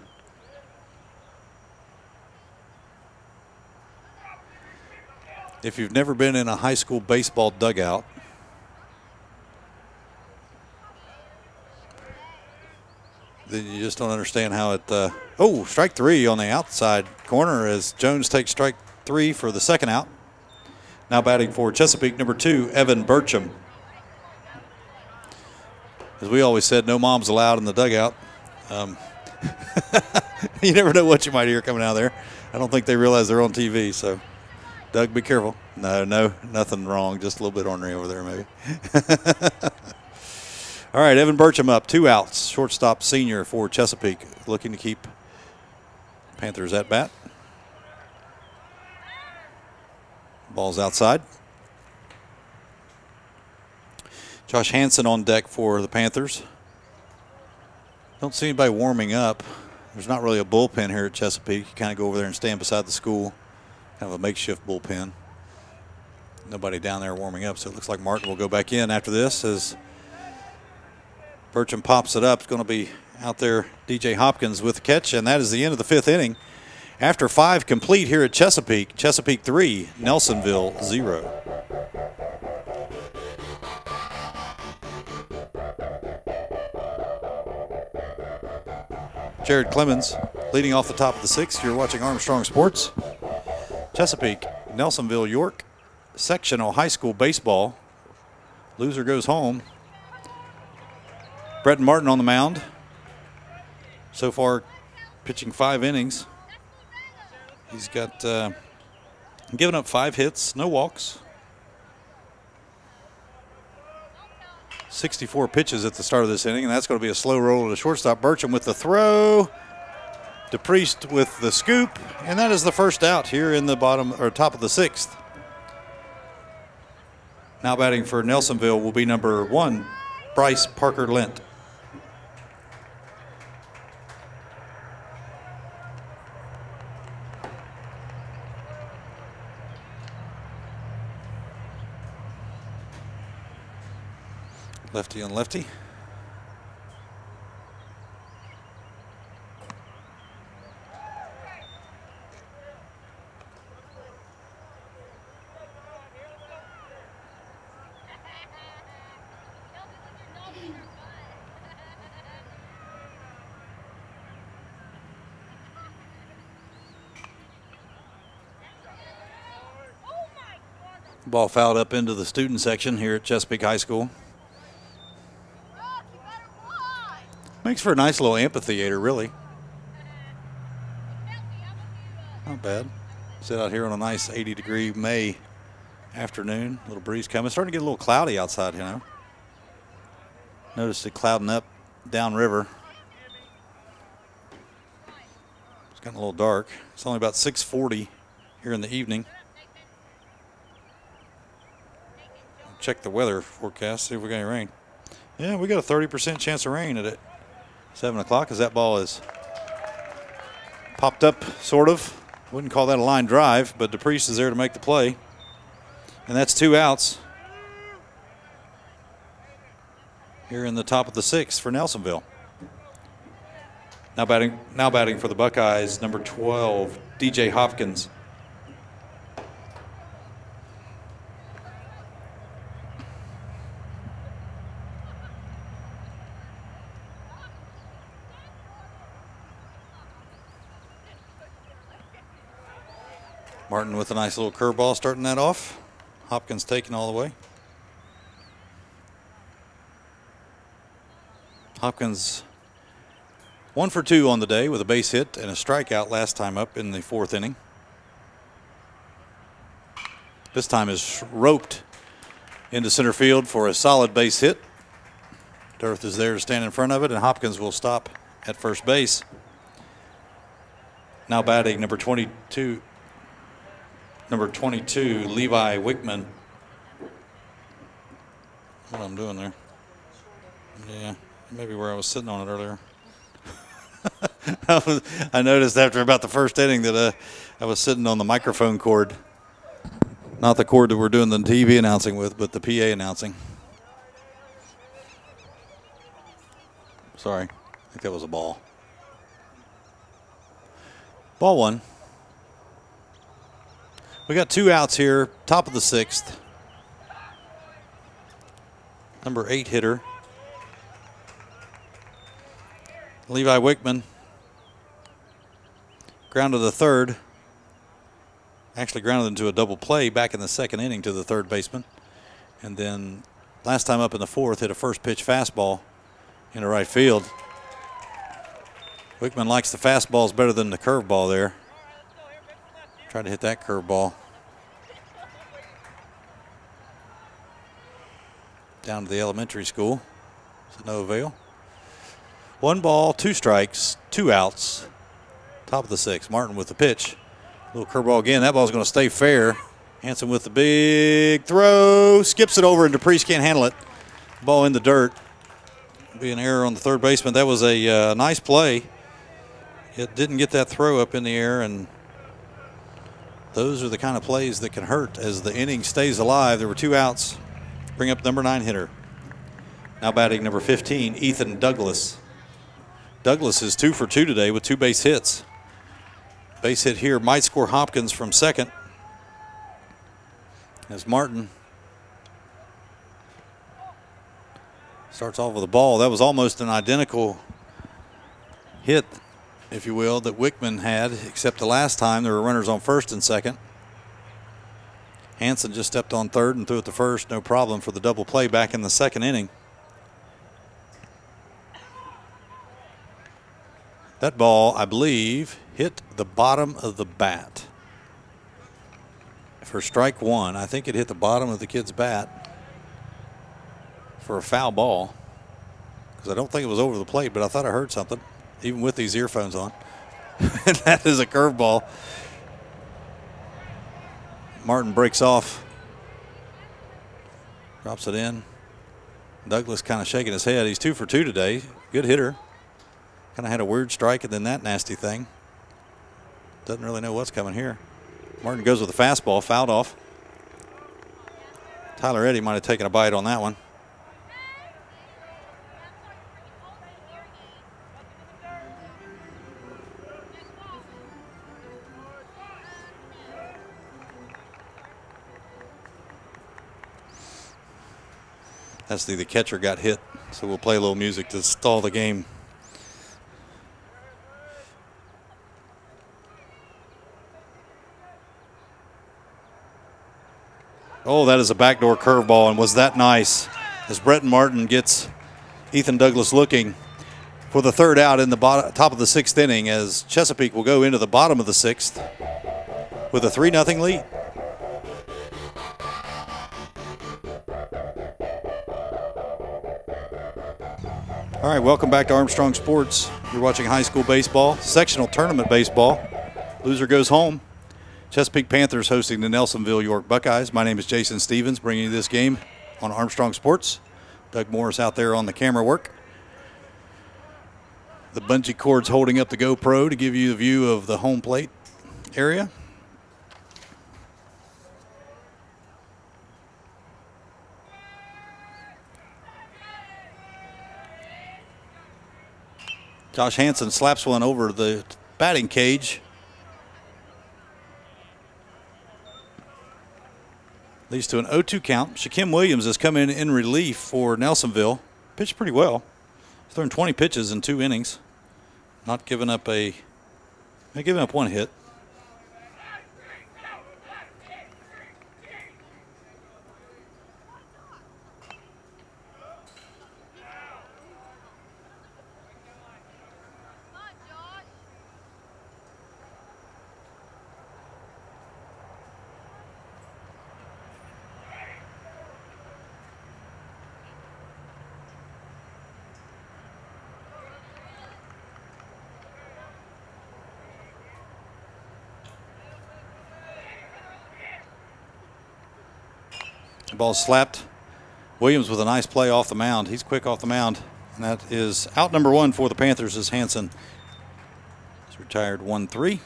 If you've never been in a high school baseball dugout, then you just don't understand how it. Strike 3 on the outside corner as Jones takes strike 3 for the 2nd out. Now batting for Chesapeake, number 2, Evan Burcham. As we always said, no moms allowed in the dugout. You never know what you might hear coming out of there. I don't think they realize they're on TV, so Doug, be careful. No, nothing wrong. Just a little bit ornery over there, maybe. All right, Evan Burcham up, 2 outs. Shortstop senior for Chesapeake, looking to keep Panthers at bat. Ball's outside. Josh Hansen on deck for the Panthers. Don't see anybody warming up. There's not really a bullpen here at Chesapeake. You kind of go over there and stand beside the school. Kind of a makeshift bullpen. Nobody down there warming up, so it looks like Martin will go back in after this as Burcham pops it up. It's going to be out there DJ Hopkins with the catch, and that is the end of the 5th inning. After 5 complete here at Chesapeake, Chesapeake 3, Nelsonville 0. Jared Clemens leading off the top of the 6th. You're watching Armstrong Sports. Chesapeake, Nelsonville York, Sectional High School baseball. Loser goes home. Brett Martin on the mound. So far, pitching 5 innings. He's got given up 5 hits, no walks. 64 pitches at the start of this inning, and that's going to be a slow roll to the shortstop. Burcham with the throw. DePriest with the scoop, and that is the first out here in the top of the 6th. Now batting for Nelsonville will be number 1, Bryce Parker Lent. Lefty on lefty. Ball fouled up into the student section here at Chesapeake High School. Makes for a nice little amphitheater, really. Not bad. Sit out here on a nice 80-degree May afternoon. A little breeze coming. It's starting to get a little cloudy outside, you know. Noticed it clouding up downriver. It's gotten a little dark. It's only about 6:40 here in the evening. Check the weather forecast, see if we got any rain. Yeah, we got a 30% chance of rain at it. 7 o'clock as that ball is popped up, sort of. Wouldn't call that a line drive, but DePriest is there to make the play. And that's 2 outs here in the top of the 6th for Nelsonville. Now batting for the Buckeyes, number 12, DJ Hopkins. Martin with a nice little curveball starting that off. Hopkins taking all the way. Hopkins 1 for 2 on the day with a base hit and a strikeout last time up in the 4th inning. This time is roped into center field for a solid base hit. Dearth is there to stand in front of it, and Hopkins will stop at first base. Now batting number 22, Levi Wickman. What I'm doing there. Yeah, maybe where I was sitting on it earlier. I noticed after about the first inning that I was sitting on the microphone cord. Not the cord that we're doing the TV announcing with, but the PA announcing. Sorry, I think that was a ball. Ball 1. We got 2 outs here, top of the 6th. Number 8 hitter, Levi Wickman. Grounded the 3rd. Actually grounded into a double play back in the 2nd inning to the 3rd baseman. And then last time up in the 4th, hit a first pitch fastball into right field. Wickman likes the fastballs better than the curveball there. Tried to hit that curveball. Down to the elementary school. It's no avail. 1 ball, 2 strikes, 2 outs. Top of the 6th. Martin with the pitch. Little curveball again. That ball's going to stay fair. Hanson with the big throw. Skips it over, and DePriest can't handle it. Ball in the dirt. Be an error on the 3rd baseman. That was a nice play. It didn't get that throw up in the air, and those are the kind of plays that can hurt as the inning stays alive. There were 2 outs. Bring up number 9 hitter. Now batting number 15, Ethan Douglas. Douglas is 2 for 2 today with 2 base hits. Base hit here might score Hopkins from second. As Martin starts off with a ball. That was almost an identical hit, if you will, that Wickman had, except the last time there were runners on first and second. Hansen just stepped on third and threw it to first, no problem for the double play back in the second inning. That ball, I believe, hit the bottom of the bat. For strike one, I think it hit the bottom of the kid's bat for a foul ball, because I don't think it was over the plate, but I thought I heard something, even with these earphones on. And that is a curveball. Martin breaks off, drops it in. Douglas kind of shaking his head. He's 2 for 2 today. Good hitter. Kind of had a weird strike and then that nasty thing. Doesn't really know what's coming here. Martin goes with a fastball, fouled off. Tyler Eddy might have taken a bite on that one. That's the catcher got hit, so we'll play a little music to stall the game. Oh, that is a backdoor curveball, and was that nice? As Bretton Martin gets Ethan Douglas looking for the third out in the top of the sixth inning, as Chesapeake will go into the bottom of the sixth with a 3-0 lead. All right, welcome back to Armstrong Sports. You're watching high school baseball, sectional tournament baseball. Loser goes home. Chesapeake Panthers hosting the Nelsonville York Buckeyes. My name is Jason Stevens, bringing you this game on Armstrong Sports. Doug Morris out there on the camera work. The bungee cords holding up the GoPro to give you the view of the home plate area. Josh Hansen slaps one over the batting cage. Leads to an 0-2 count. Shaquem Williams has come in relief for Nelsonville. Pitched pretty well. He's thrown 20 pitches in 2 innings. Not giving up one hit. The ball slapped. Williams with a nice play off the mound. He's quick off the mound. And that is out number 1 for the Panthers as Hansen is retired 1-3.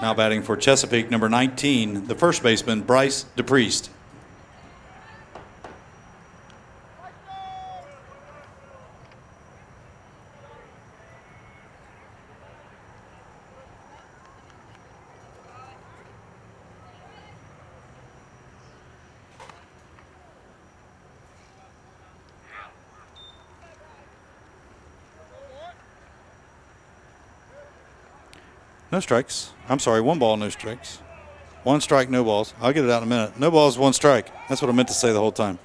Now batting for Chesapeake, number 19, the first baseman, Bryce DePriest. No strikes. I'm sorry, 1 ball, no strikes. 1 strike, no balls. I'll get it out in a minute. No balls, 1 strike. That's what I meant to say the whole time.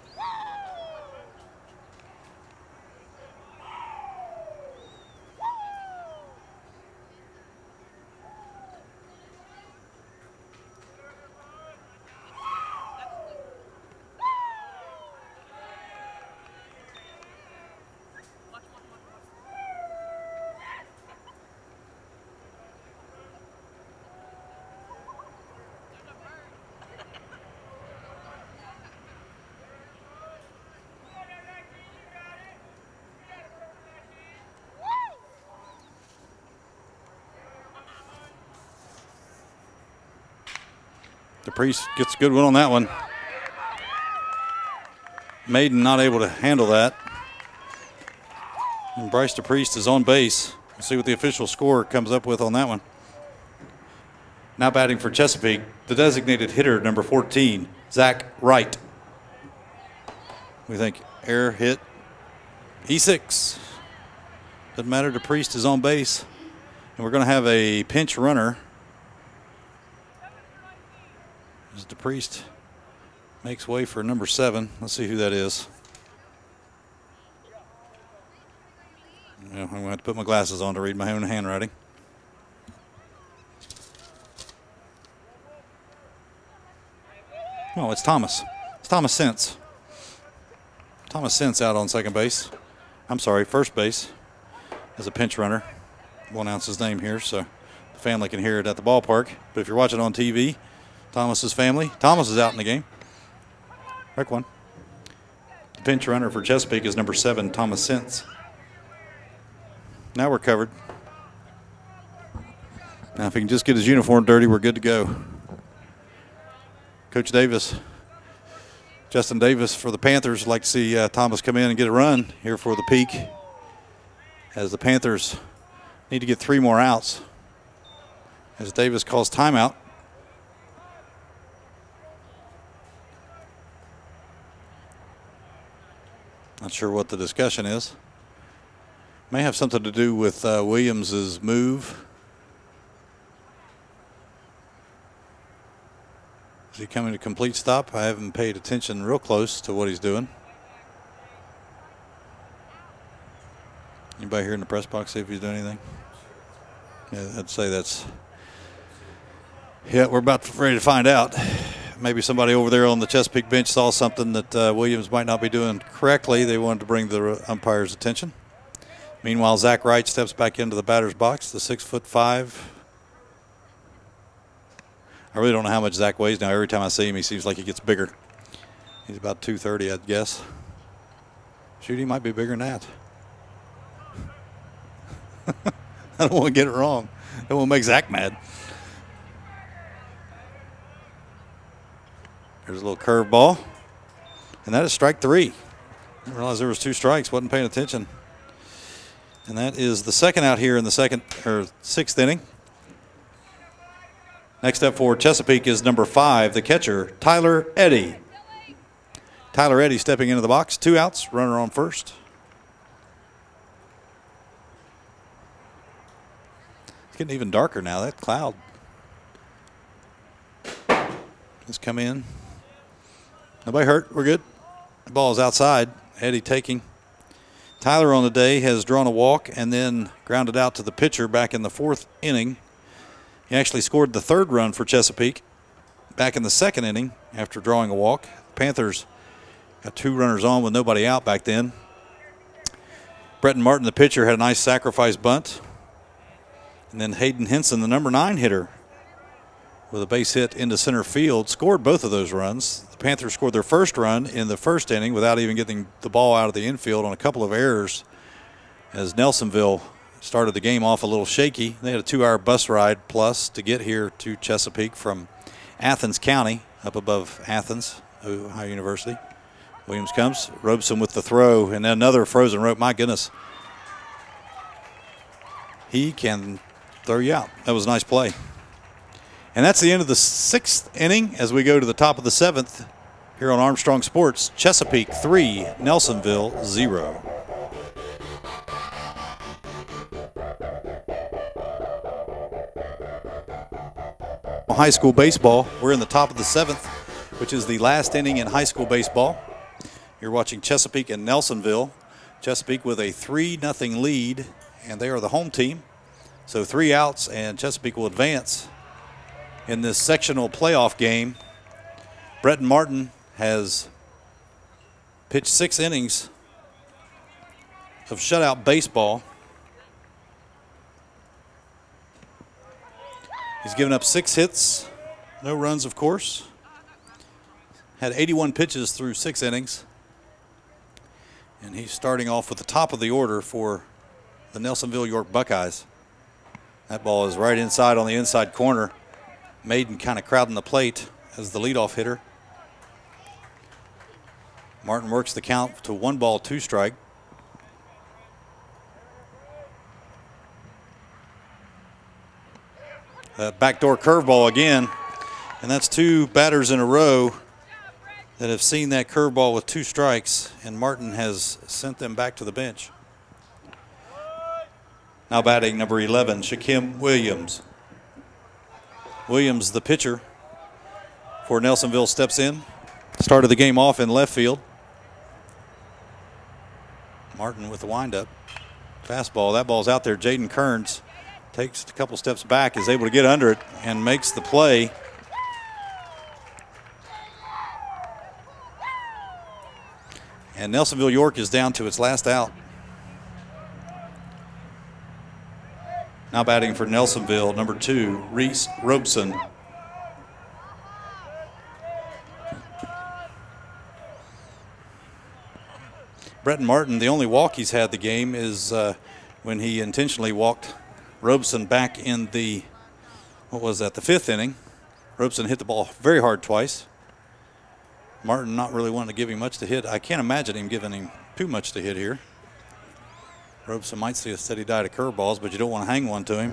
DePriest gets a good one on that one. Maiden not able to handle that. And Bryce DePriest is on base. We'll see what the official score comes up with on that one. Now batting for Chesapeake, the designated hitter, number 14, Zach Wright. We think error, hit, E6. Doesn't matter, DePriest is on base. And we're going to have a pinch runner as DePriest makes way for number 7. Let's see who that is. Yeah, I'm going to have to put my glasses on to read my own handwriting. Oh, it's Thomas. It's Thomas Sense. Thomas Sense out on second base. I'm sorry, first base as a pinch runner. We'll announce his name here so the family can hear it at the ballpark. But if you're watching on TV, Thomas's family, Thomas is out in the game. Rec one. The pinch runner for Chesapeake is number 7, Thomas Sense. Now we're covered. Now if he can just get his uniform dirty, we're good to go. Coach Davis, Justin Davis for the Panthers, would like to see Thomas come in and get a run here for the Peak, as the Panthers need to get 3 more outs as Davis calls timeout. Not sure what the discussion is. May have something to do with Williams's move. Is he coming to complete stop? I haven't paid attention real close to what he's doing. Anybody here in the press box see if he's doing anything? Yeah, I'd say that's. Yeah, we're about ready to find out. Maybe somebody over there on the Chesapeake bench saw something that Williams might not be doing correctly. They wanted to bring the umpire's attention. Meanwhile, Zach Wright steps back into the batter's box, the 6'5". I really don't know how much Zach weighs now. Every time I see him, he seems like he gets bigger. He's about 230, I'd guess. Shoot, he might be bigger than that. I don't want to get it wrong. That won't make Zach mad. There's a little curve ball. And that is strike 3. I didn't realize there was 2 strikes. Wasn't paying attention. And that is the second out here in the 6th inning. Next up for Chesapeake is number 5, the catcher, Tyler Eddy. Tyler Eddy stepping into the box. 2 outs, runner on first. It's getting even darker now, that cloud. Just come in. Nobody hurt, we're good. The ball is outside, Eddy taking. Tyler on the day has drawn a walk and then grounded out to the pitcher back in the 4th inning. He actually scored the 3rd run for Chesapeake back in the 2nd inning after drawing a walk. The Panthers got 2 runners on with nobody out back then. Bretton Martin, the pitcher, had a nice sacrifice bunt. And then Hayden Henson, the number 9 hitter, with a base hit into center field, scored both of those runs. The Panthers scored their 1st run in the 1st inning without even getting the ball out of the infield on a couple of errors, as Nelsonville started the game off a little shaky. They had a 2-hour bus ride plus to get here to Chesapeake from Athens County, up above Athens, Ohio University. Williams comes, Robeson with the throw, and then another frozen rope. My goodness. He can throw you out. That was a nice play. And that's the end of the 6th inning as we go to the top of the 7th here on Armstrong Sports. Chesapeake 3, Nelsonville 0. High school baseball. We're in the top of the 7th, which is the last inning in high school baseball. You're watching Chesapeake and Nelsonville. Chesapeake with a 3-0 lead, and they are the home team. So 3 outs, and Chesapeake will advance in this sectional playoff game. Bretton Martin has pitched 6 innings of shutout baseball. He's given up 6 hits, no runs, of course. Had 81 pitches through 6 innings. And he's starting off with the top of the order for the Nelsonville York Buckeyes. That ball is right inside on the inside corner. Maiden kind of crowding the plate as the leadoff hitter. Martin works the count to 1 ball, 2 strike. That backdoor curveball again. And that's 2 batters in a row that have seen that curveball with 2 strikes, and Martin has sent them back to the bench. Now batting number 11, Shaquem Williams. Williams, the pitcher for Nelsonville, steps in. Started the game off in left field. Martin with the windup. Fastball, that ball's out there. Jaden Kearns takes a couple steps back, is able to get under it, and makes the play. And Nelsonville York is down to its last out. Now batting for Nelsonville, number 2, Reese Robeson. Bretton Martin, the only walk he's had the game is when he intentionally walked Robeson back in the, the 5th inning. Robeson hit the ball very hard twice. Martin not really wanting to give him much to hit. I can't imagine him giving him too much to hit here. Robeson might see a steady diet of curveballs, but you don't want to hang one to him.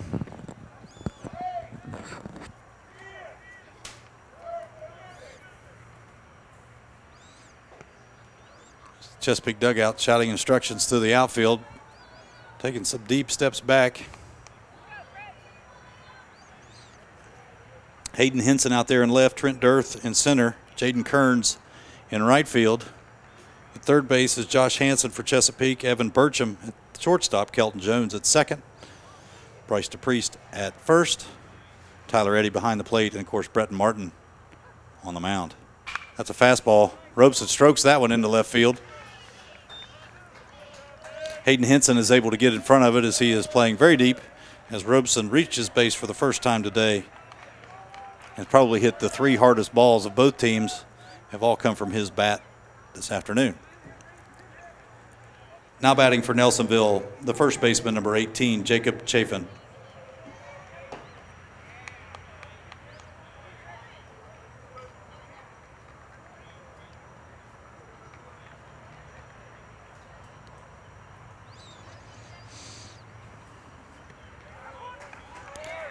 Chesapeake dugout shouting instructions to the outfield, taking some deep steps back. Hayden Henson out there in left, Trent Dirth in center, Jaden Kearns in right field. At third base is Josh Hansen for Chesapeake, Evan Burcham at shortstop, Kelton Jones at second, Bryce DePriest at first, Tyler Eddy behind the plate, and of course Bretton Martin on the mound. That's a fastball. Robeson strokes that one into left field. Hayden Henson is able to get in front of it as he is playing very deep as Robeson reaches base for the first time today. And probably hit the 3 hardest balls of both teams have all come from his bat this afternoon. Now batting for Nelsonville, the first baseman, number 18, Jacob Chafin.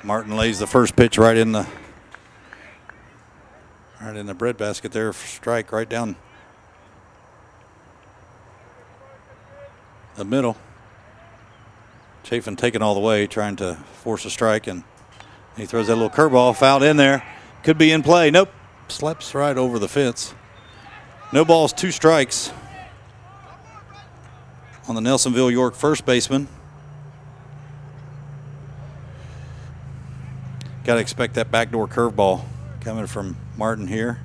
Martin lays the first pitch right in the breadbasket there for strike, right down the middle. Chafin taking all the way, trying to force a strike, and he throws that little curveball, fouled in there. Could be in play. Nope. Slips right over the fence. No balls, 2 strikes on the Nelsonville York first baseman. Got to expect that backdoor curveball coming from Martin here.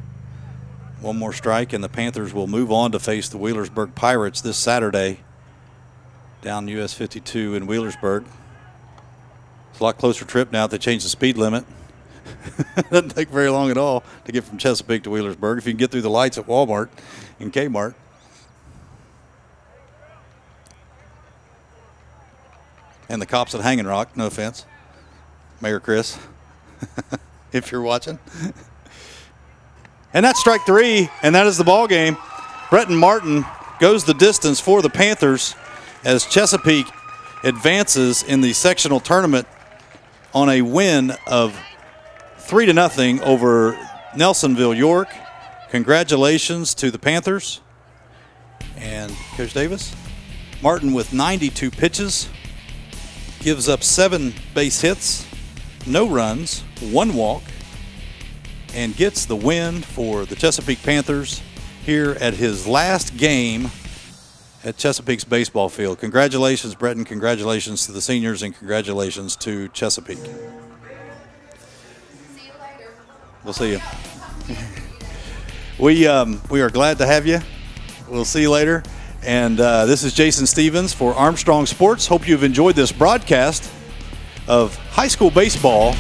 1 more strike, and the Panthers will move on to face the Wheelersburg Pirates this Saturday down US 52 in Wheelersburg. It's a lot closer trip now that they changed the speed limit. Doesn't take very long at all to get from Chesapeake to Wheelersburg if you can get through the lights at Walmart and Kmart. And the cops at Hanging Rock, no offense, Mayor Chris, if you're watching. And that's strike 3, and that is the ball game. Bretton Martin goes the distance for the Panthers as Chesapeake advances in the sectional tournament on a win of 3-0 over Nelsonville York. Congratulations to the Panthers. And Coach Davis, Martin with 92 pitches, gives up 7 base hits, no runs, 1 walk, and gets the win for the Chesapeake Panthers here at his last game at Chesapeake's baseball field. Congratulations, Bretton. Congratulations to the seniors, and congratulations to Chesapeake. See you later. We'll see you. We are glad to have you. We'll see you later. And this is Jason Stevens for Armstrong Sports. Hope you've enjoyed this broadcast of high school baseball